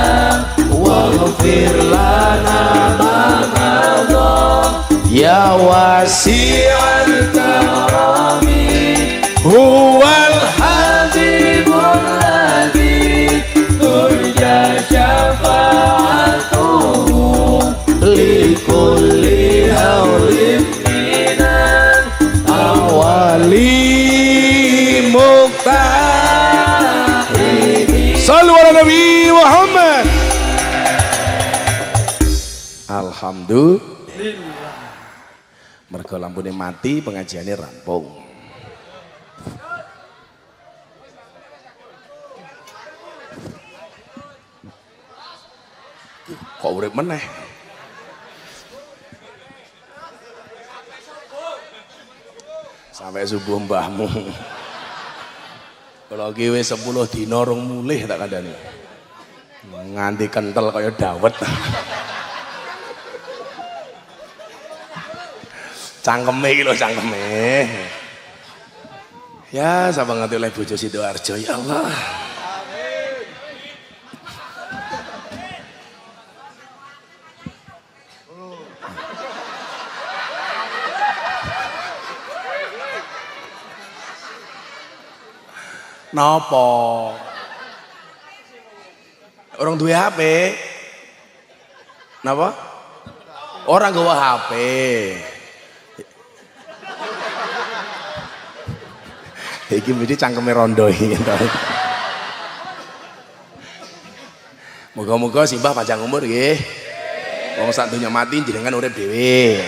waghfir lana ma madha ya wasi'al karami huwal habibul ladzi turja syafa'atuhu li kulli hawlin minan awali muqtahini. Sallu ala Nabi Muhammad. Alhamdulillah. Mergo lampune mati, pengajiannya rampung. Kok urip meneh? Sampai subuh mbahmu. Kalau ki wis 10 dina rung mulih tak kandhani. Nganti kentel kaya dawet. Cangkeme iki lho cangkeme. Ya, sapa ngerti oleh bojo Sidoarjo ya Allah. Napa? Orang duwe HP. Napa? Orang gawa HP. Iki mesti cangkeme rondo iki. Moga-moga simbah panjang umur nggih. Wong sak donya mati jenengan urip dhewe.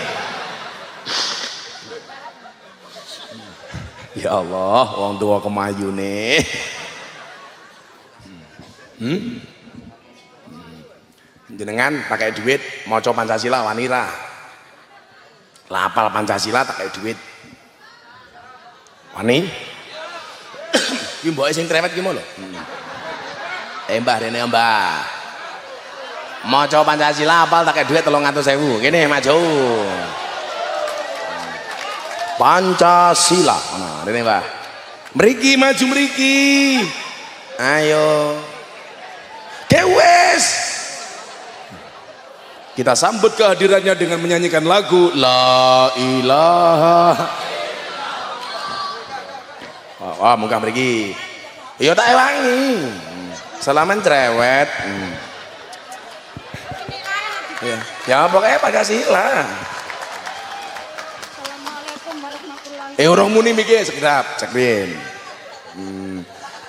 Ya Allah, wong tua kemayune. Jenengan pakai duit maca Pancasila wani ra? Lapal Pancasila tak kayak duit. Wani? Ki mboke sing trewet ki mau lho. Mbah rene mbah. Maca Pancasila apal tak kayak duit 300.000. Kene maju. Pancasila. Nah, rene mbah. Mriki maju mriki. Ayo. Kewes. Kita sambut kehadirannya dengan menyanyikan lagu La ilaha. Wah, muka mriki. Ya tak ewangi. Salaman cerewet. Ya pokoknya Pancasila. Assalamualaikum warahmatullahi Orang muni mikir sekedap, cekrin.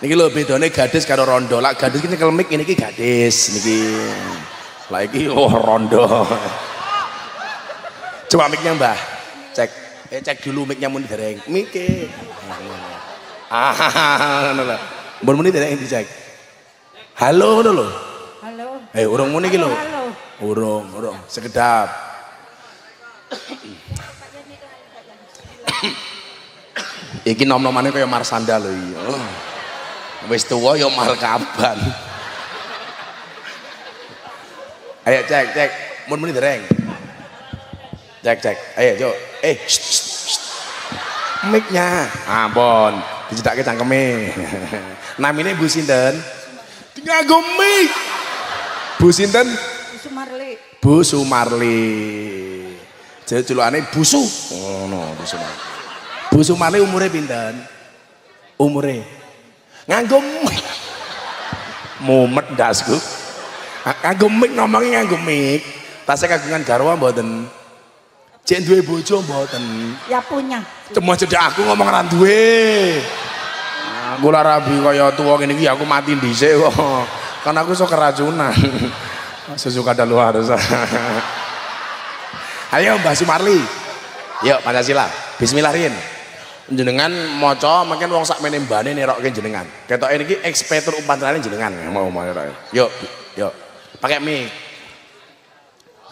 Niki lho bedane gadis karo rondo. Lah gadis iki nyekel mik, niki gadis niki. Lah iki rondo. Coba miknya Mbah. Cek. Cek dulu miknya muni dereng. Mike. Ngono lho. Mbon muni dereng dicek. Halo ngono lho. Halo. Urung muni iki lho. Halo. Urung, sekedap. Iki nom-nomane kaya Marsanda lho iki. Wis tuwa ya mal kaban. Ayo cek. Mun muni dereng. Cek. Ayo, Jo. Mic-nya. Ampun, dicedake cangkeme. Namine Bu sinten? Nganggo mic. Bu sinten? Sumarli. Bu Sumarli. Jadi celukane Busu. Ngono, Bu Sumarli. Bu Sumarli umure pinten? Umure. Nganggo mic. Mumet ndasku. Nganggo mic ngomongi nganggo mic. Tasih kagungan garwa mboten? Cek duwe bojo mboten? Ya punya. Cuma cedak aku ngomong ra duwe. Aku ora rabi kaya tuwa ngene iki aku mati dhisik kok. Kan aku iso keracunan. Sesuka dalu harus. Ayo Mbah Sumarli. Yuk Pancasila. Bismillah Rin. Jenengan maca mungkin wong sak mene mbane nerokke jenengan. Ketoke niki ekspetur umpamane jenengan mau nerokke. Yuk. Pakai mic.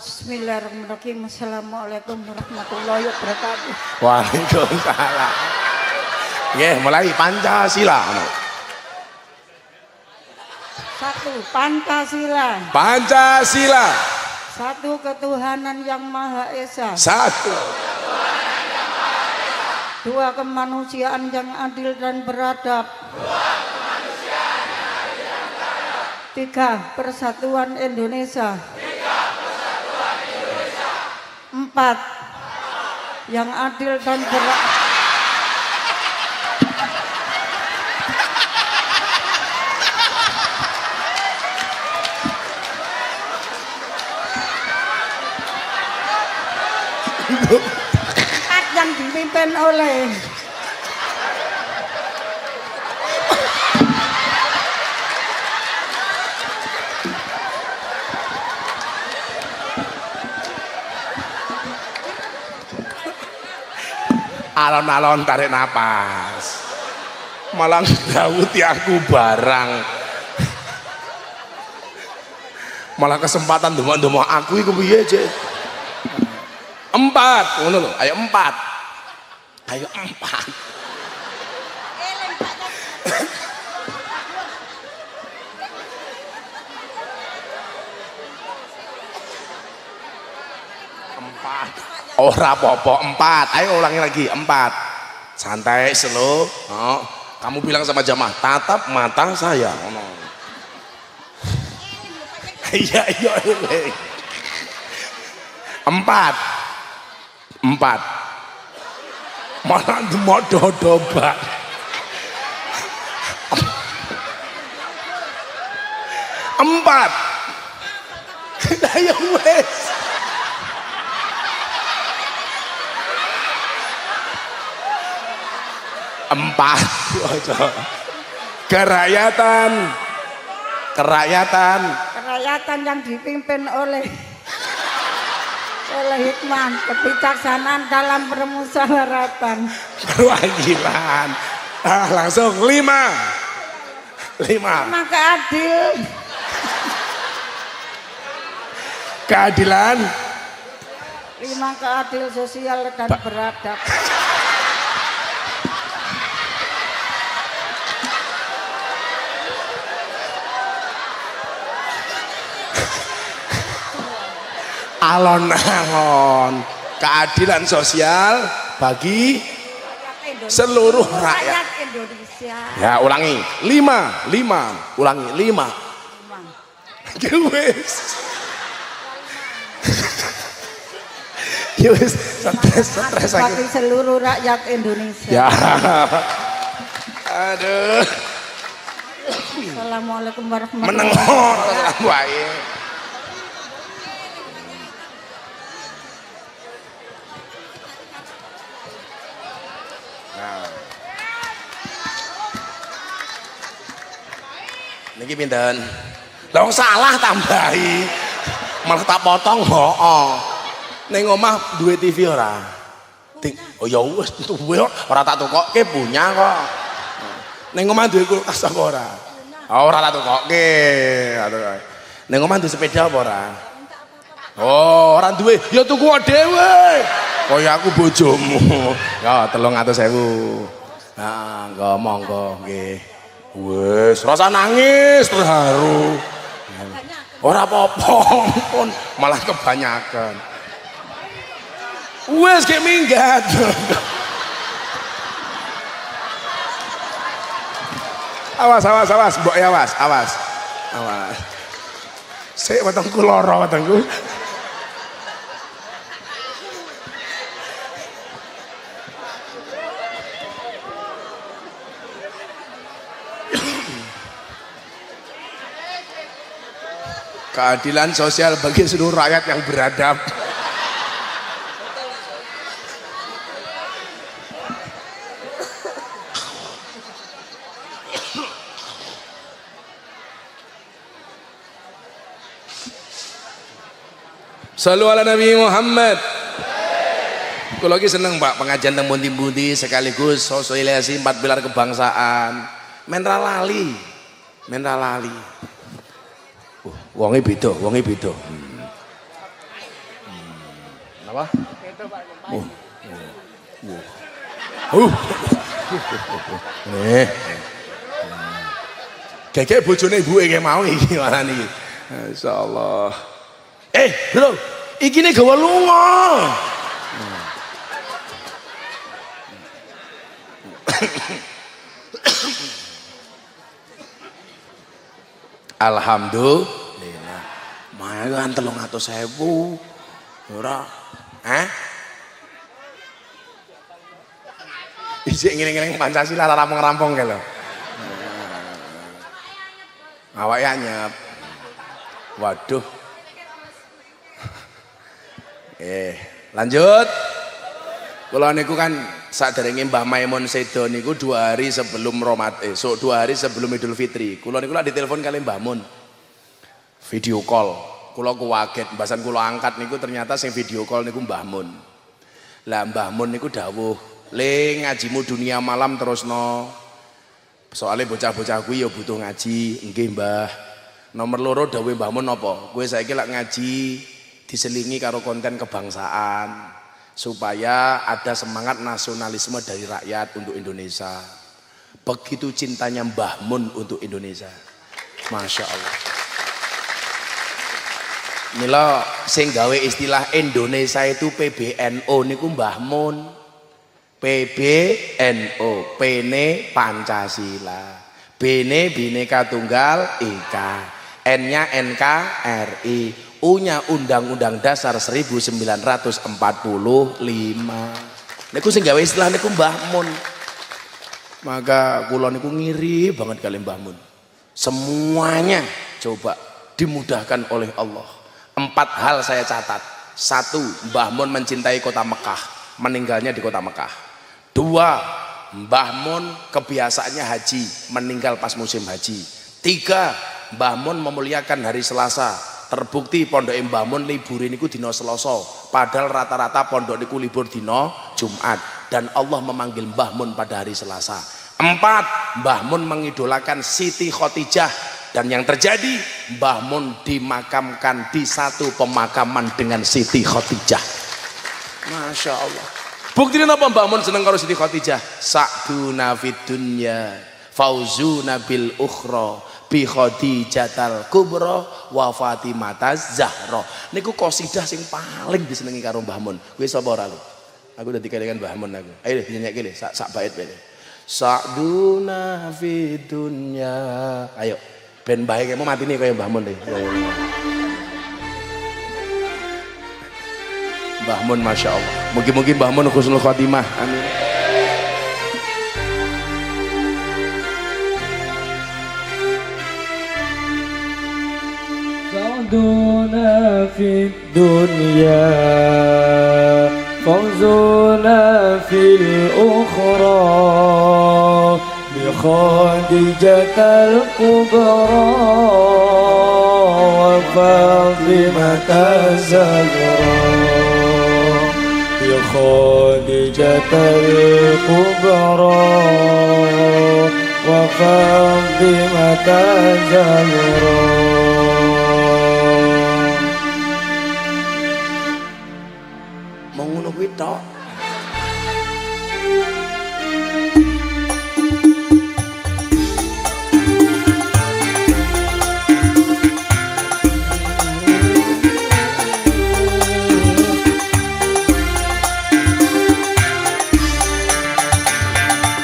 Bismillahirrahmanirrahim. Assalamualaikum warahmatullahi wabarakatuh. Waalaikumsalam. Nggih, mulai Pancasila. Satu, Pancasila. Pancasila. Satu, ketuhanan yang Maha Esa. Satu. Dua, kemanusiaan yang adil dan beradab. Tiga, persatuan Indonesia. Empat, yang adil dan beradab. Yang dipimpin oleh alon-alon tarik napas. Malang dawuti aku barang. Malah kesempatan ndonga-ndonga aku iku piye, Cek? 4, ngono lho. Ayo 4. Ora apa-apa, 4. Ayo ulangi lagi, 4. Santai, slow. Oh, kamu bilang sama jamaah, tatap mata saya. Iya. 4. Malah mau dodobat. 4. Ayo wes. 4. Kerakyatan Kerakyatan yang dipimpin oleh hikmah, kebijaksanaan dalam permusyawaratan. Perwakilan. Langsung 5. Maka Keadilan. 5 keadil sosial dan beradab. Alon-alon. Keadilan sosial bagi seluruh rakyat Indonesia. Ya ulangi 5. Ulangi 5. Wes. Wes stres aku. Bagi seluruh rakyat Indonesia. Ya. Aduh. Assalamualaikum warahmatullahi Meneng wabarakatuh. wae. Niki pinten? Lah wong salah tambahi. Malah tak potong hooh. Ning omah duwe TV ora? Oh ya wis duwe ora tak tukokke punya kok. Ning omah duwe kulkas apa ora? Oh ora tak tukokke. Ning omah duwe sepeda apa ora? Oh ora duwe ya tuku dhewe. Kaya aku bojomu. Ya 300.000. Nah, monggo nggih. Wes, rasa nangis terharu. Ora apa-apa, pun malah kebanyakan. Wes kayak minggat. Awas, mbok ya awas. Sik wetengku lara wetengku. Keadilan sosial bagi seluruh rakyat yang beradab. Sallu ala Nabi Muhammad. Kula lagi seneng Pak pengajian teng pundi-pundi sekaligus sosialisasi 4 pilar kebangsaan. Men ra lali. Wonge beda. Apa? Kayak bojone ibuke kayak mau iki malah niki. Masyaallah. Bro, iki ne gawe lunga. Alhamdulillah. Maya kan 300.000. Ora. Isik ngene-ngene Pancasila ora rampung-rampung ke lho. Awake anyep. Waduh. Lanjut. Kula niku kan saderenge Mbah Maimun sedo niku 2 hari sebelum Ramadan, 2 hari sebelum Idul Fitri. Kula niku lak ditelepon kali Mbah Mun. Video call. Kula kuwaget, mbasan kula angkat niku ternyata sing video call niku Mbah Mun. Lah Mbah Mun niku dawuh, "Le ngajimu dunia malam terusno. Soale bocah-bocah kuwi ya butuh ngaji." "Nggih, Mbah." Nomor 2 dawuh Mbah Mun napa? "Kowe saiki lak ngaji diselingi karo konten kebangsaan supaya ada semangat nasionalisme dari rakyat untuk Indonesia." Begitu cintanya Mbah Mun untuk Indonesia. Masya Allah. Mila sing gawe istilah Indonesia itu PBNO niku Mbah Mun. PBNO, P-ne Pancasila, B-ne Bhinneka Tunggal Ika, N-nya NKRI, U-nya Undang-Undang Dasar 1945. Niku sing gawe istilah niku Mbah Mun. Maka kula niku ngiri banget kali Mbah Mun. Semuanya coba dimudahkan oleh Allah. 4 hal saya catat. 1, Mbah Mun mencintai kota Mekah, meninggalnya di kota Mekah. 2, Mbah Mun kebiasaannya haji, meninggal pas musim haji. 3, Mbah Mun memuliakan hari Selasa, terbukti pondok Mbah Mun libur niku dina Selasa, padahal rata-rata pondok niku libur dina Jumat, dan Allah memanggil Mbah Mun pada hari Selasa. 4, Mbah Mun mengidolakan Siti Khotijah, dan yang terjadi Mbah Mun dimakamkan di satu pemakaman dengan Siti Khotijah. Masya Allah. Bukti apa Mbah Mun seneng karo Siti Khotijah? Sa'duna fid dunya fauzuna bil ukhra bi Khadijatal kubra wa Fatimata Zahra. Niku qasidah sing paling disenengi karo Mbah Mun. Kowe sapa ora lu? Aku dadi kelingan Mbah Mun aku. Ayo nyanyi iki sak bait bae. Sa'duna fid dunya. Ayo ben bae kamu mati nih kaya Mbah Mun deh. Mbah Mun Masya Allah. Mugi-mugi Mbah Mun husnul khotimah. Amin. Sa'duna fid dunya fawzuna fil ukhra bi Khadijatal kubra wa Fatimata Zahra. Khadijatal kubra wa Fatimata Zahra. Mau ngono kuwi tok.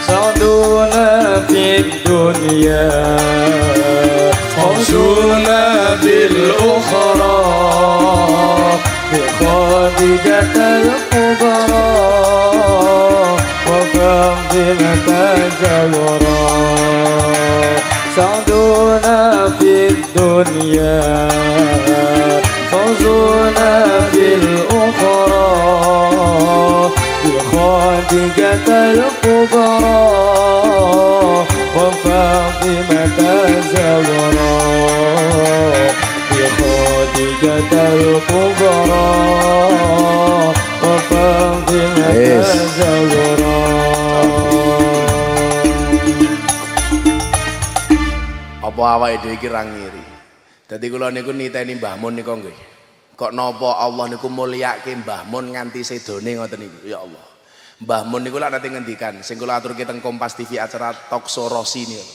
Sa'duna fid dunya fawzuna bil ukhra bi Khadijatal kubra wa Fatimata Zahra. Sa'duna fid dunya fawzuna bil ukhra Khadijatal kubra wa Fatimata Zahra. Khadijatal kubra wa Fatimata Zahra. Apa awake dhewe iki ra ngiri. Dadi kula niku niteni Mbah Mun niku nggih. Kok napa Allah niku mulyake Mbah Mun nganti sedone ngoten niku. Ya Allah. Mbah Mun niku lak nate ngendikan, sing kula aturke teng Kompas TV acara Talkshow Rosi niku.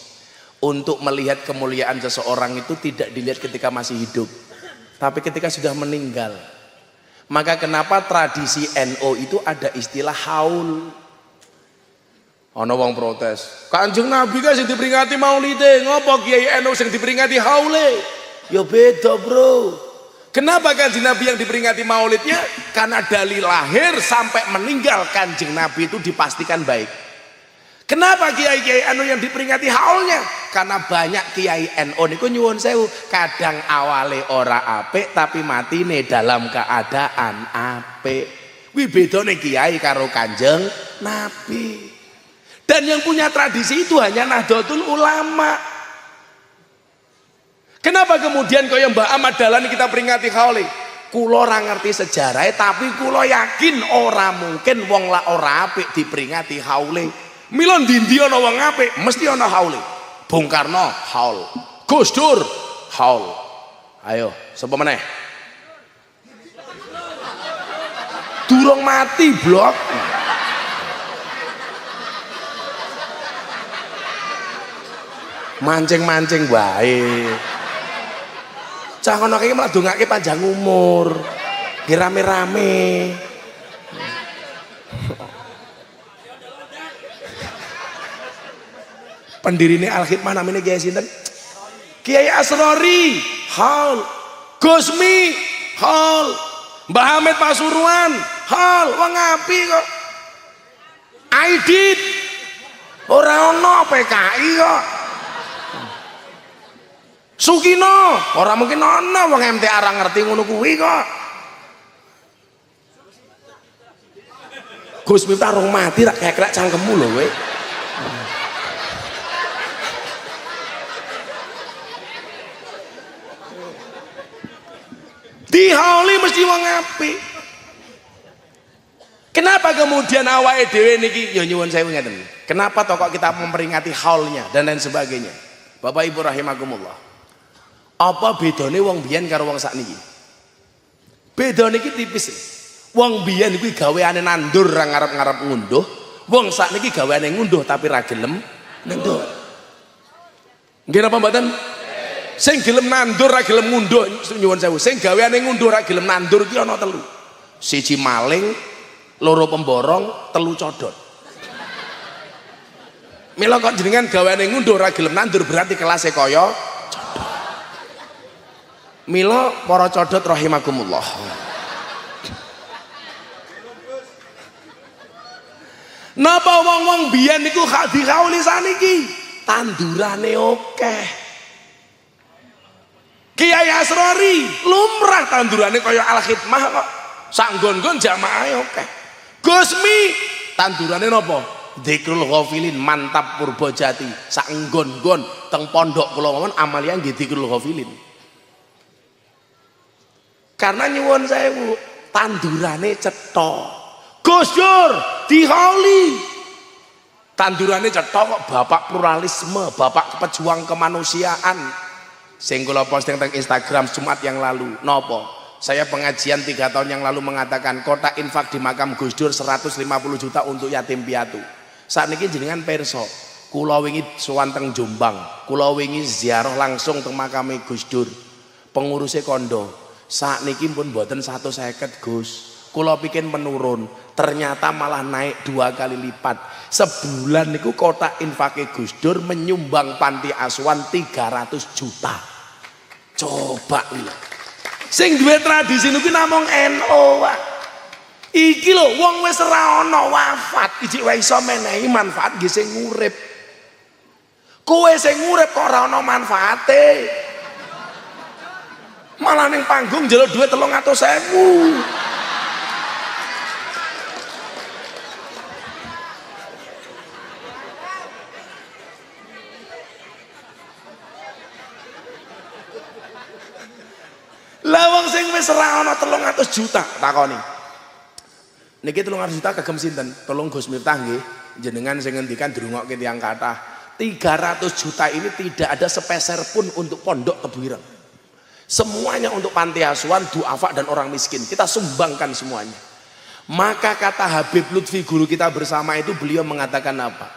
Untuk melihat kemuliaan seseorang itu tidak dilihat ketika masih hidup, tapi ketika sudah meninggal. Maka kenapa tradisi NU itu ada istilah haul? Ana wong protes, Kanjeng Nabi kan sing diperingati maulide, ngopo Kiai NU sing diperingati haule? Ya beda, Bro. Kenapa Kanjeng Nabi yang diperingati maulidnya? Karena dari lahir sampai meninggal Kanjeng Nabi itu dipastikan baik. Kenapa Kiai NU yang diperingati haulnya? Karena banyak Kiai NU niku nyuwun sewu, kadang awale ora apik tapi matine dalam keadaan apik. Kuwi bedane Kiai karo Kanjeng Nabi. Dan yang punya tradisi itu hanya Nahdlatul Ulama. Kenapa kemudian kaya Mbak Ahmad Dahlan kita peringati haule? Kula ora ngerti sejarahnya, tapi kula yakin ora mungkin wong lak ora apik diperingati haule. Mila ndi-ndi ana wong apik, mesti ana haule. Bung Karno haul, Gus Dur haul. Ayo, sapa meneh? Durung mati blok. Mancing-mancing wae. Cah ngono iki malah dongake panjang umur. Nggih rame-rame. Pendirine Al Hikmah namanya Kiai sinten? Kiai Asrori, hal. Gusmi, hal. Mbah Hamid Pasuruan, hal. Wong api kok. Aidit, ora ono PKI kok. Sukino, ora mungkin ono wong MTA ora ngerti ngono kuwi kok. Gus Miftah rong mati tak kekrek cangkemmu lho kowe. Dihauli mesti wong apik. Kenapa kemudian awake dhewe niki ya nyuwun sewu ngeten. Kenapa toh kok kita memperingati haulnya dan lain sebagainya? Bapak Ibu rahimakumullah. Apa bedane wong biyen karo wong sakniki? Bedane iki tipis. Wong biyen kuwi gaweane nandur ra ngarep-ngarep ngunduh, wong sakniki gaweane ngunduh tapi ra gelem nandur. Nggih napa mboten? Sing gelem nandur ra gelem ngunduh nyuwun sewu. Sing gaweane ngunduh ra gelem nandur ki ana telu. Siji maling, loro pemborong, telu codot. Mila kok jenengan gaweane ngunduh ra gelem nandur berarti kelasé kaya codot. Mila para codot rahimakumullah. Napa wong-wong biyen niku gak dikauli saniki? Tandurane akeh. Kiai Asrori lumrah tandurane kaya Al Hikmah kok. Sak nggon-nggon jamaahe akeh. Gusmi tandurane napa? Dzikrul Ghafilin mantap Purbajati. Sak nggon-nggon teng pondok kula mawon amalia nggih Dzikrul Ghafilin. Karena nyuwun sewu tandurane cetha. Gus Dur dihauli tandurane cetha kok bapak pluralisme, bapak pejuang kemanusiaan. Sing kula posting teng Instagram Jumat yang lalu. Napa? Saya pengajian 3 tahun yang lalu mengatakan kotak infak di makam Gus Dur 150 juta untuk yatim piatu. Saat niki jenengan perso, kula wingi sowan teng Jombang, kula wingi ziarah langsung teng makame Gus Dur. Pengurusnya kondo, saat niki pun mboten 150 Gus. Kula pikir menurun, ternyata malah naik 2 kali lipat. Sebulan niku kotak infake Gus Dur menyumbang panti asuhan 300 juta. Coba lho. Sing duwe tradisi niku namung NU, Pak. Iki lho wong wis ora ana wafat, iki wae iso menehi manfaat nggih sing urip. Kowe sing urip kok ora ana manfaate. Malah ning panggung njaluk duit 300.000. Lawang sing wis ora ana 300 juta takoni. Niki 300 juta kagem sinten? Tolong Gus Miftah nggih, jenengan sing ngendikan drungokke tiyang kathah. 300 juta ini tidak ada sepeser pun untuk pondok Tebuireng. Semuanya untuk panti asuhan, duafa dan orang miskin. Kita sumbangkan semuanya. Maka kata Habib Lutfi guru kita bersama itu beliau mengatakan apa?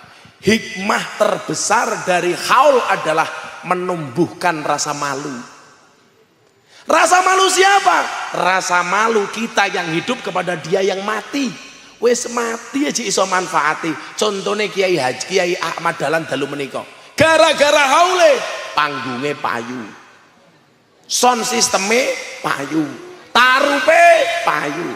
Hikmah terbesar dari haul adalah menumbuhkan rasa malu. Rasa malu siapa? Rasa malu kita yang hidup kepada dia yang mati. Wes mati aja iso manfaati. Contohnya Kiai Haji Kiai Ahmad Dahlan dalu menika. Gara-gara haule panggunge payu. Sound sisteme payu. Tarupe payu.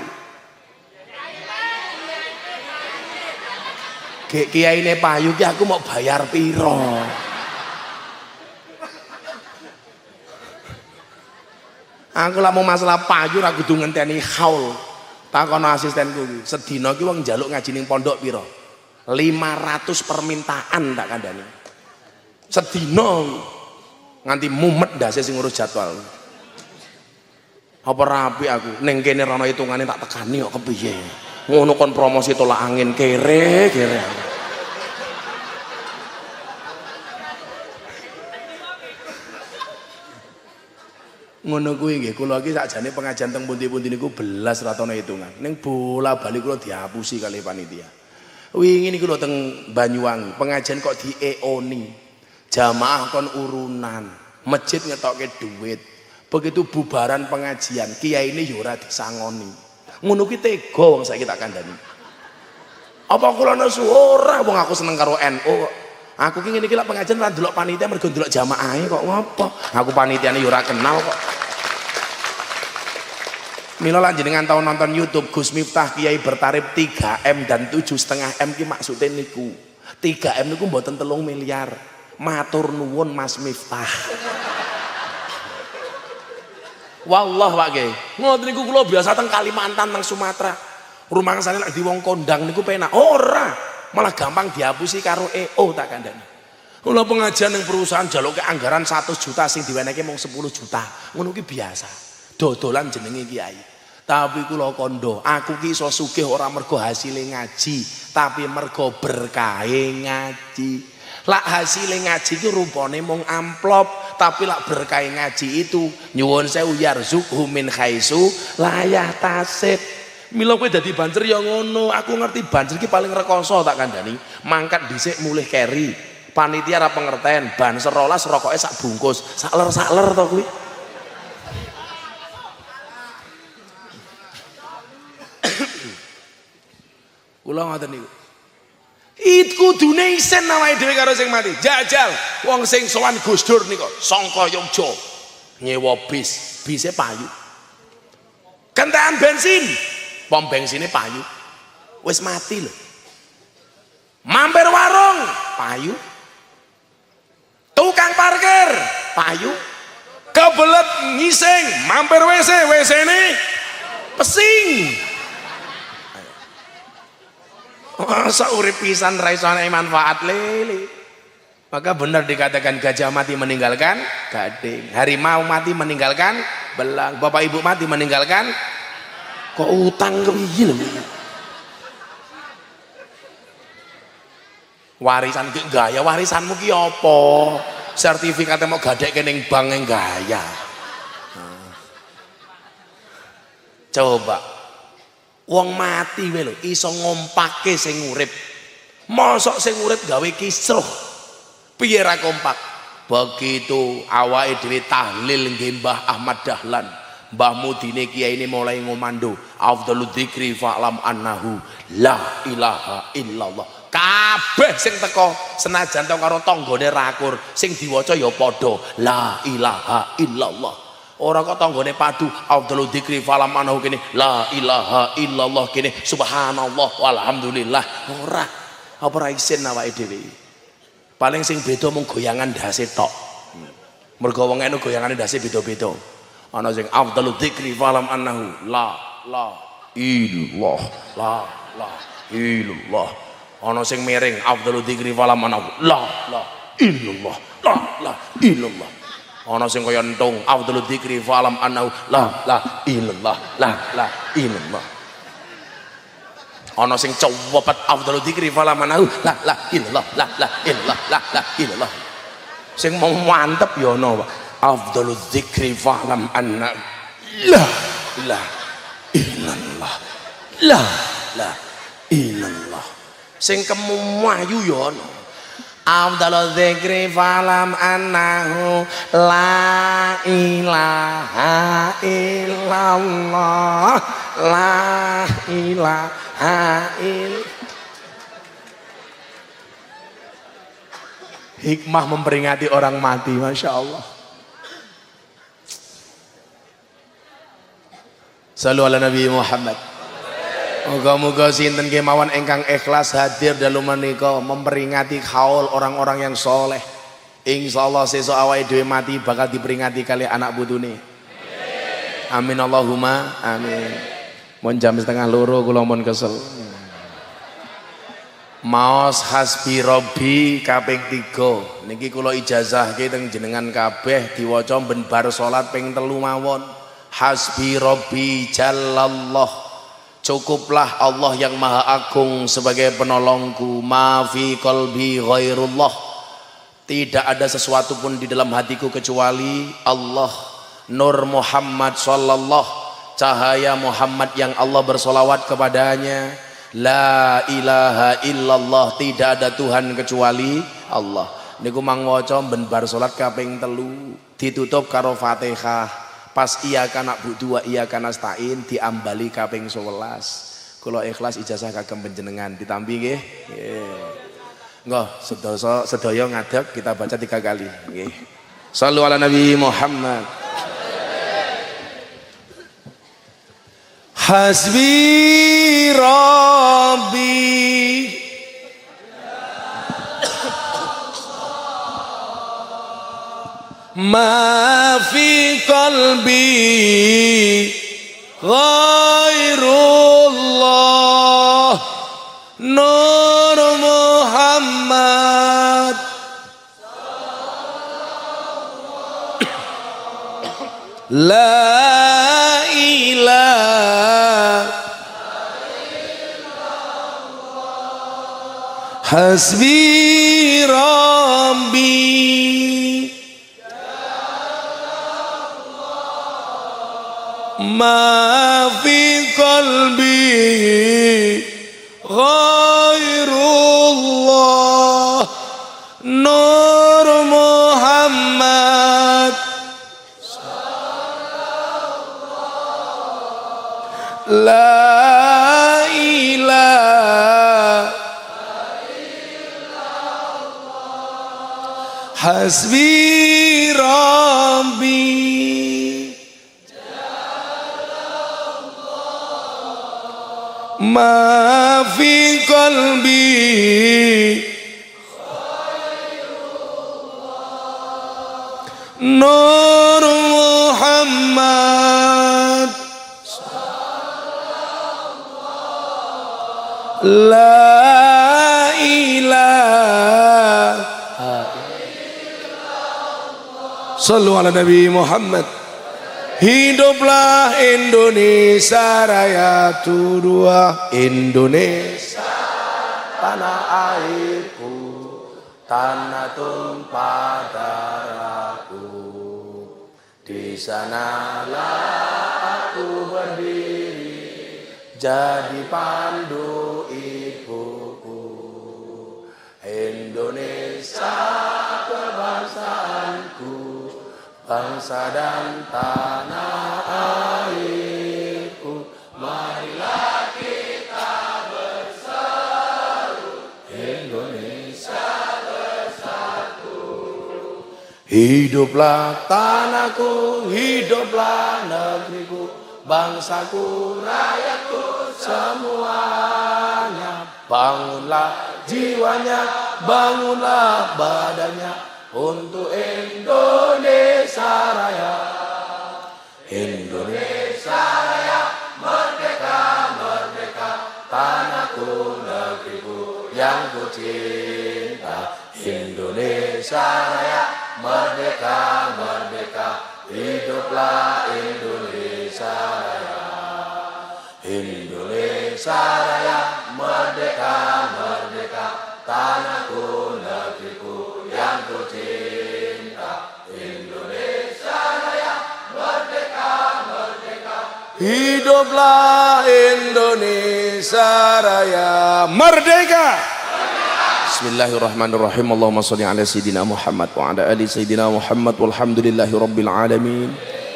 Kiyaine payu ki aku mau bayar piro? Aku lah mau masalah payu ra kudu ngenteni haul. Takono asistenku iki, sedina ki wong njaluk ngaji ning pondok pira? 500 permintaan tak kandhani. Sedina nganti mumet ndase sing ngurus jadwal. Apa rapi aku ning kene rono hitungane tak tekani kok kepiye. Ngono kon promosi tolak angin kere. Ngono kuwi nggih kula iki sakjane pengajian teng pundi-pundi niku belas ra ana hitungan. Ning bola-bali kula dihapusi kali panitia. Wingi niku lho teng Banyuwangi, pengajian kok dieoni. Jamaah kon urunan, masjid ngetokke duit, Begitu bubaran pengajian, kiai ini yo ora disangoni. Ngono ki tega wong saiki tak kandhani. Apa kula nesu ora wong aku seneng karo NU kok. Aku ki ngene iki lak pengajian ora ndelok panitia mergo ndelok jamaahe kok ngopo. Aku panitiane yo ora kenal kok. Mila lan jenengan tau nonton YouTube Gus Miftah Kiai bertarif 3M dan 7,5 M ki maksudnya niku. 3M niku mboten 3 miliar. Matur nuwun Mas Miftah. Wallah Pak Kiai. Ngoten niku kula biasa teng Kalimantan teng Sumatera. Rumah sana lek di wong kondang niku penak. Ora, malah gampang dihapusi karo EO tak kandhani. Kula pengajian ning perusahaan jaluke anggaran 100 juta sing diwenehke mung 10 juta. Ngono ki biasa. Dodolan jenenge kiai. Tapi kula kondo, aku ki iso sugih ora mergo hasile ngaji, tapi mergo berkahe ngaji. Lak hasile ngaji ki rupane mung amplop, tapi lak berkahe ngaji itu nyuwun sewu yarzuqhu min khaisu la yahtasib. Mila kowe dadi bancer ya ngono, aku ngerti bancer ki paling rekoso tak kandhani. Mangkat dhisik mulih keri. Panitia ra pengerten, banser 12 rokoke sak bungkus, sakler-sakler to kuwi. Kula ngoten niku. Itu kudune isen awake dhewe karo sing mati. Jajal wong sing sowan Gus Dur nika sangka Yogya nyewa bis, bise payu. Kentekan bensin, pom bensinnya payu. Wis mati lho. Mampir warung, payu. Tukang parkir, payu. Kebelet ngising, mampir WC, WC-ne pesing. Masa urip pisan ra iso ana manfaat lele. Maka benar dikatakan gajah mati meninggalkan gading, harimau mati meninggalkan belang, bapak ibu mati meninggalkan kok utang kepiye lho. Warisan ki gaya, warisanmu ki apa? Sertifikate mau gadekke ning bank gaya. Coba wong mati wae lho iso ngompake sing urip. Mosok sing urip gawe kisruh. Piye ra kompak? Begitu awake dhewe tahlil nggih Mbah Ahmad Dahlan, Mbah Mudine kiai ini mulai ngomando, afdhaludz dzikri fa'lam annahu la ilaha illallah. Kabeh sing teko senajan to karo tanggane rakur, sing diwaca ya padha la ilaha illallah. Ora kok tanggane padu afdhaludz dzikri fa'lam annahu kene la ilaha illallah kene subhanallah walhamdulillah. Ora. Apa ra isin awake dhewe. Paling sing beda mung goyangan ndase tok. Mergo wong enu goyangane ndase beda-beda. Ana sing afdhaludz dzikri fa'lam annahu la illallah la illallah. Ana sing miring afdhaludz dzikri fa'lam annahu la illallah la illallah. Ana sing kaya entung afdhaludz dzikri fa'lam annahu la illallah la illallah. Ana sing cowopet afdhaludz dzikri fa'lam annahu la illallah la illallah. Sing mau mantep ya ana afdhaludz dzikri fa'lam annahu la illallah la illallah. Sing kemumayu ya ana afdhaludz dzikri fa'lam annahu la ilaha illallah la ilaha illallah. Hikmah memperingati orang mati, Masya Allah. Sallu ala Nabi Muhammad. Moga-moga sinten kemawon ingkang ikhlas hadir dalam menika memperingati haul orang-orang yang soleh. Insyaallah sesuk awake dhewe mati bakal diperingati kali anak putune. Amin Allahumma amin. Mun jam 1:30 kula mun kesel. Maos hasbi robbi kaping 3 niki kula ijazahke teng jenengan kabeh diwaca ben bar salat ping 3 mawon. Hasbi robbi jallallah, cukuplah Allah yang maha agung sebagai penolongku. Ma fi qalbi ghairullah, tidak ada sesuatu pun di dalam hatiku kecuali Allah. Nur Muhammad sallallahu, cahaya Muhammad yang Allah bersolawat kepadanya. La ilaha illallah, tidak ada Tuhan kecuali Allah. Niku mang waca ben bar salat kaping 3 ditutup karo Fatihah. Pas iyyaka na'budu wa iyyaka nasta'in diambali kaping 11. Kula ikhlas ijazah kagem panjenengan ditampi nggih. Nggih, sedaya ngadeg kita baca 3 kali nggih. Shallu ala Nabi Muhammad. Hasbi Rabbi ma fi qalbi ghairullah Nur Muhammad La ilaha Hasbi Rabbi Ma fi qalbi ghairullah Nur Muhammad La ilaha Hasbi Rabbi Ma fi qalbi Nur Muhammad La ilaha Sallu ala Nabi Muhammad. Hiduplah Indonesia Raya Tudua Indonesia tanah airku tanah tumpah darahku di sanalah aku berdiri jadi pandu ibuku Indonesia kebangsaanku bangsa dan tanah airku marilah kita berseru Indonesia bersatu hiduplah tanahku hiduplah negeriku bangsaku rakyatku semuanya bangunlah jiwanya bangunlah badannya untuk Indonesia Raya Indonesia Raya merdeka merdeka tanahku negeriku yang ku cinta Indonesia Raya merdeka merdeka hiduplah Indonesia Raya Indonesia Raya merdeka merdeka tanahku negeriku yang ku cinta Indonesia Raya merdeka merdeka hiduplah Indonesia Raya merdeka. Bismillahirrahmanirrahim. Allahumma shalli ala sayyidina Muhammad wa ala ali sayyidina Muhammad walhamdulillahi rabbil alamin.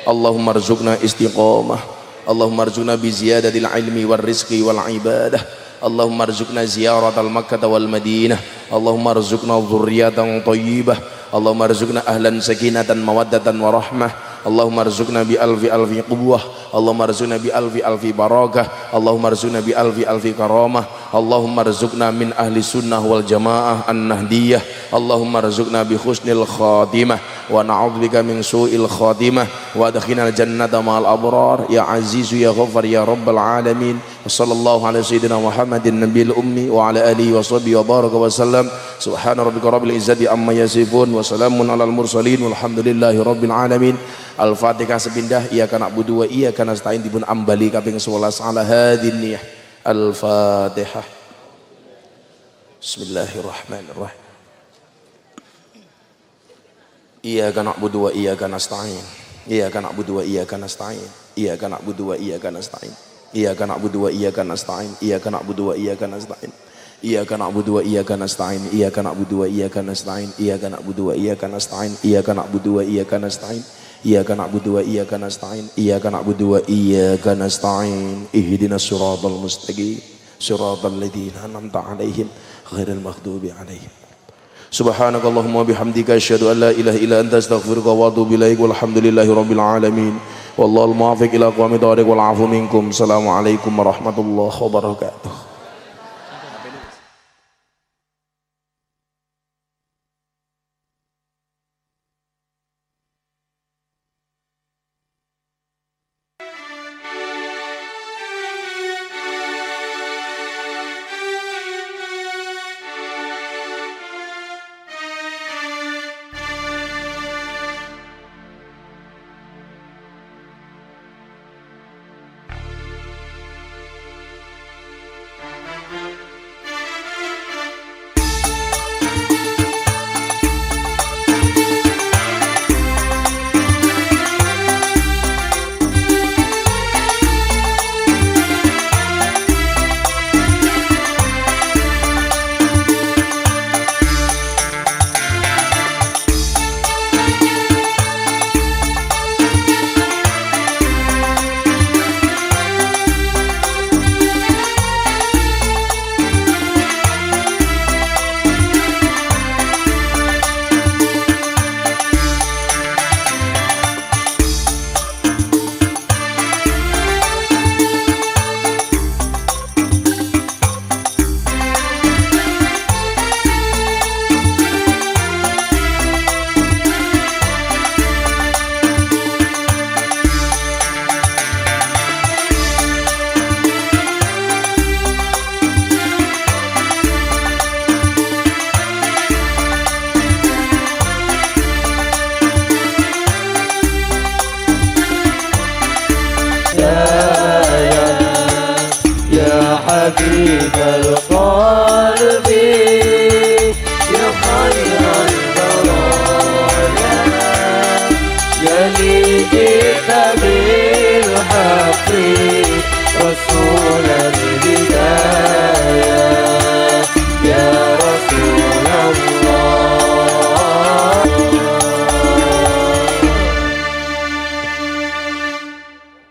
Allahumma arzuqna istiqamah Allahumma arzuqna bi ziyadatil ilmi war rizqi wal ibadah Allahumma arzuqna ziyaratal Makkah wal Madinah Allahumma arzuqna dhurriyatan thayyibah Allahumma arzuqna ahlan sakinatan mawaddatan wa rahmah Allahumma arzuqna bi alfi alfi quwwah Allahumma arzuqna bi alfi alfi barakah Allahumma arzuqna bi alfi alfi karamah Allahumma arzuqna min ahli sunnah wal jamaah an-nahdiyah Allahumma arzuqna bi husnil khatimah wa na'udzubika min su'il khatimah wa adkhilnal jannata ma'al abrar ya azizu ya ghaffar ya rabbal alamin wa sallallahu ala sayyidina Muhammadin nabiyil ummi wa ala alihi wa sahbihi wa baraka wa sallam subhana rabbika rabbil izzati amma yasifun wa salamun alal mursalin walhamdulillahi rabbil alamin. Al-Fatihah sepindah iyyaka na'budu wa iyyaka nasta'in dipun ambali kaping 11 ala hadin niyah. Al-Fatihah. Bismillahirrahmanirrahim. Iyyaka na'budu wa iyyaka nasta'in. Iyyaka na'budu wa iyyaka nasta'in. Iyyaka na'budu wa iyyaka nasta'in. Iyyaka na'budu wa iyyaka nasta'in. Iyyaka na'budu wa iyyaka nasta'in. Iyyaka na'budu wa iyyaka nasta'in. Iyyaka na'budu wa iyyaka nasta'in. Iyyaka na'budu wa iyyaka nasta'in. Iyyaka na'budu wa iyyaka nasta'in. Iyyaka na'budu wa iyyaka nasta'in. Iyyaka na'budu wa iyyaka nasta'in. Ihdinas siratal mustaqim. Siratal ladzina an'amta 'alaihim ghairil maghdubi 'alaihim. Subhanakallahumma bihamdika asyhadu an la ilaha illa anta astaghfiruka wa atubu ilaik. Walhamdulillahi rabbil alamin. Wallahul muwaffiq ila aqwamit thoriq wal 'afu minkum. Assalamualaikum warahmatullahi wabarakatuh. حبيب القلب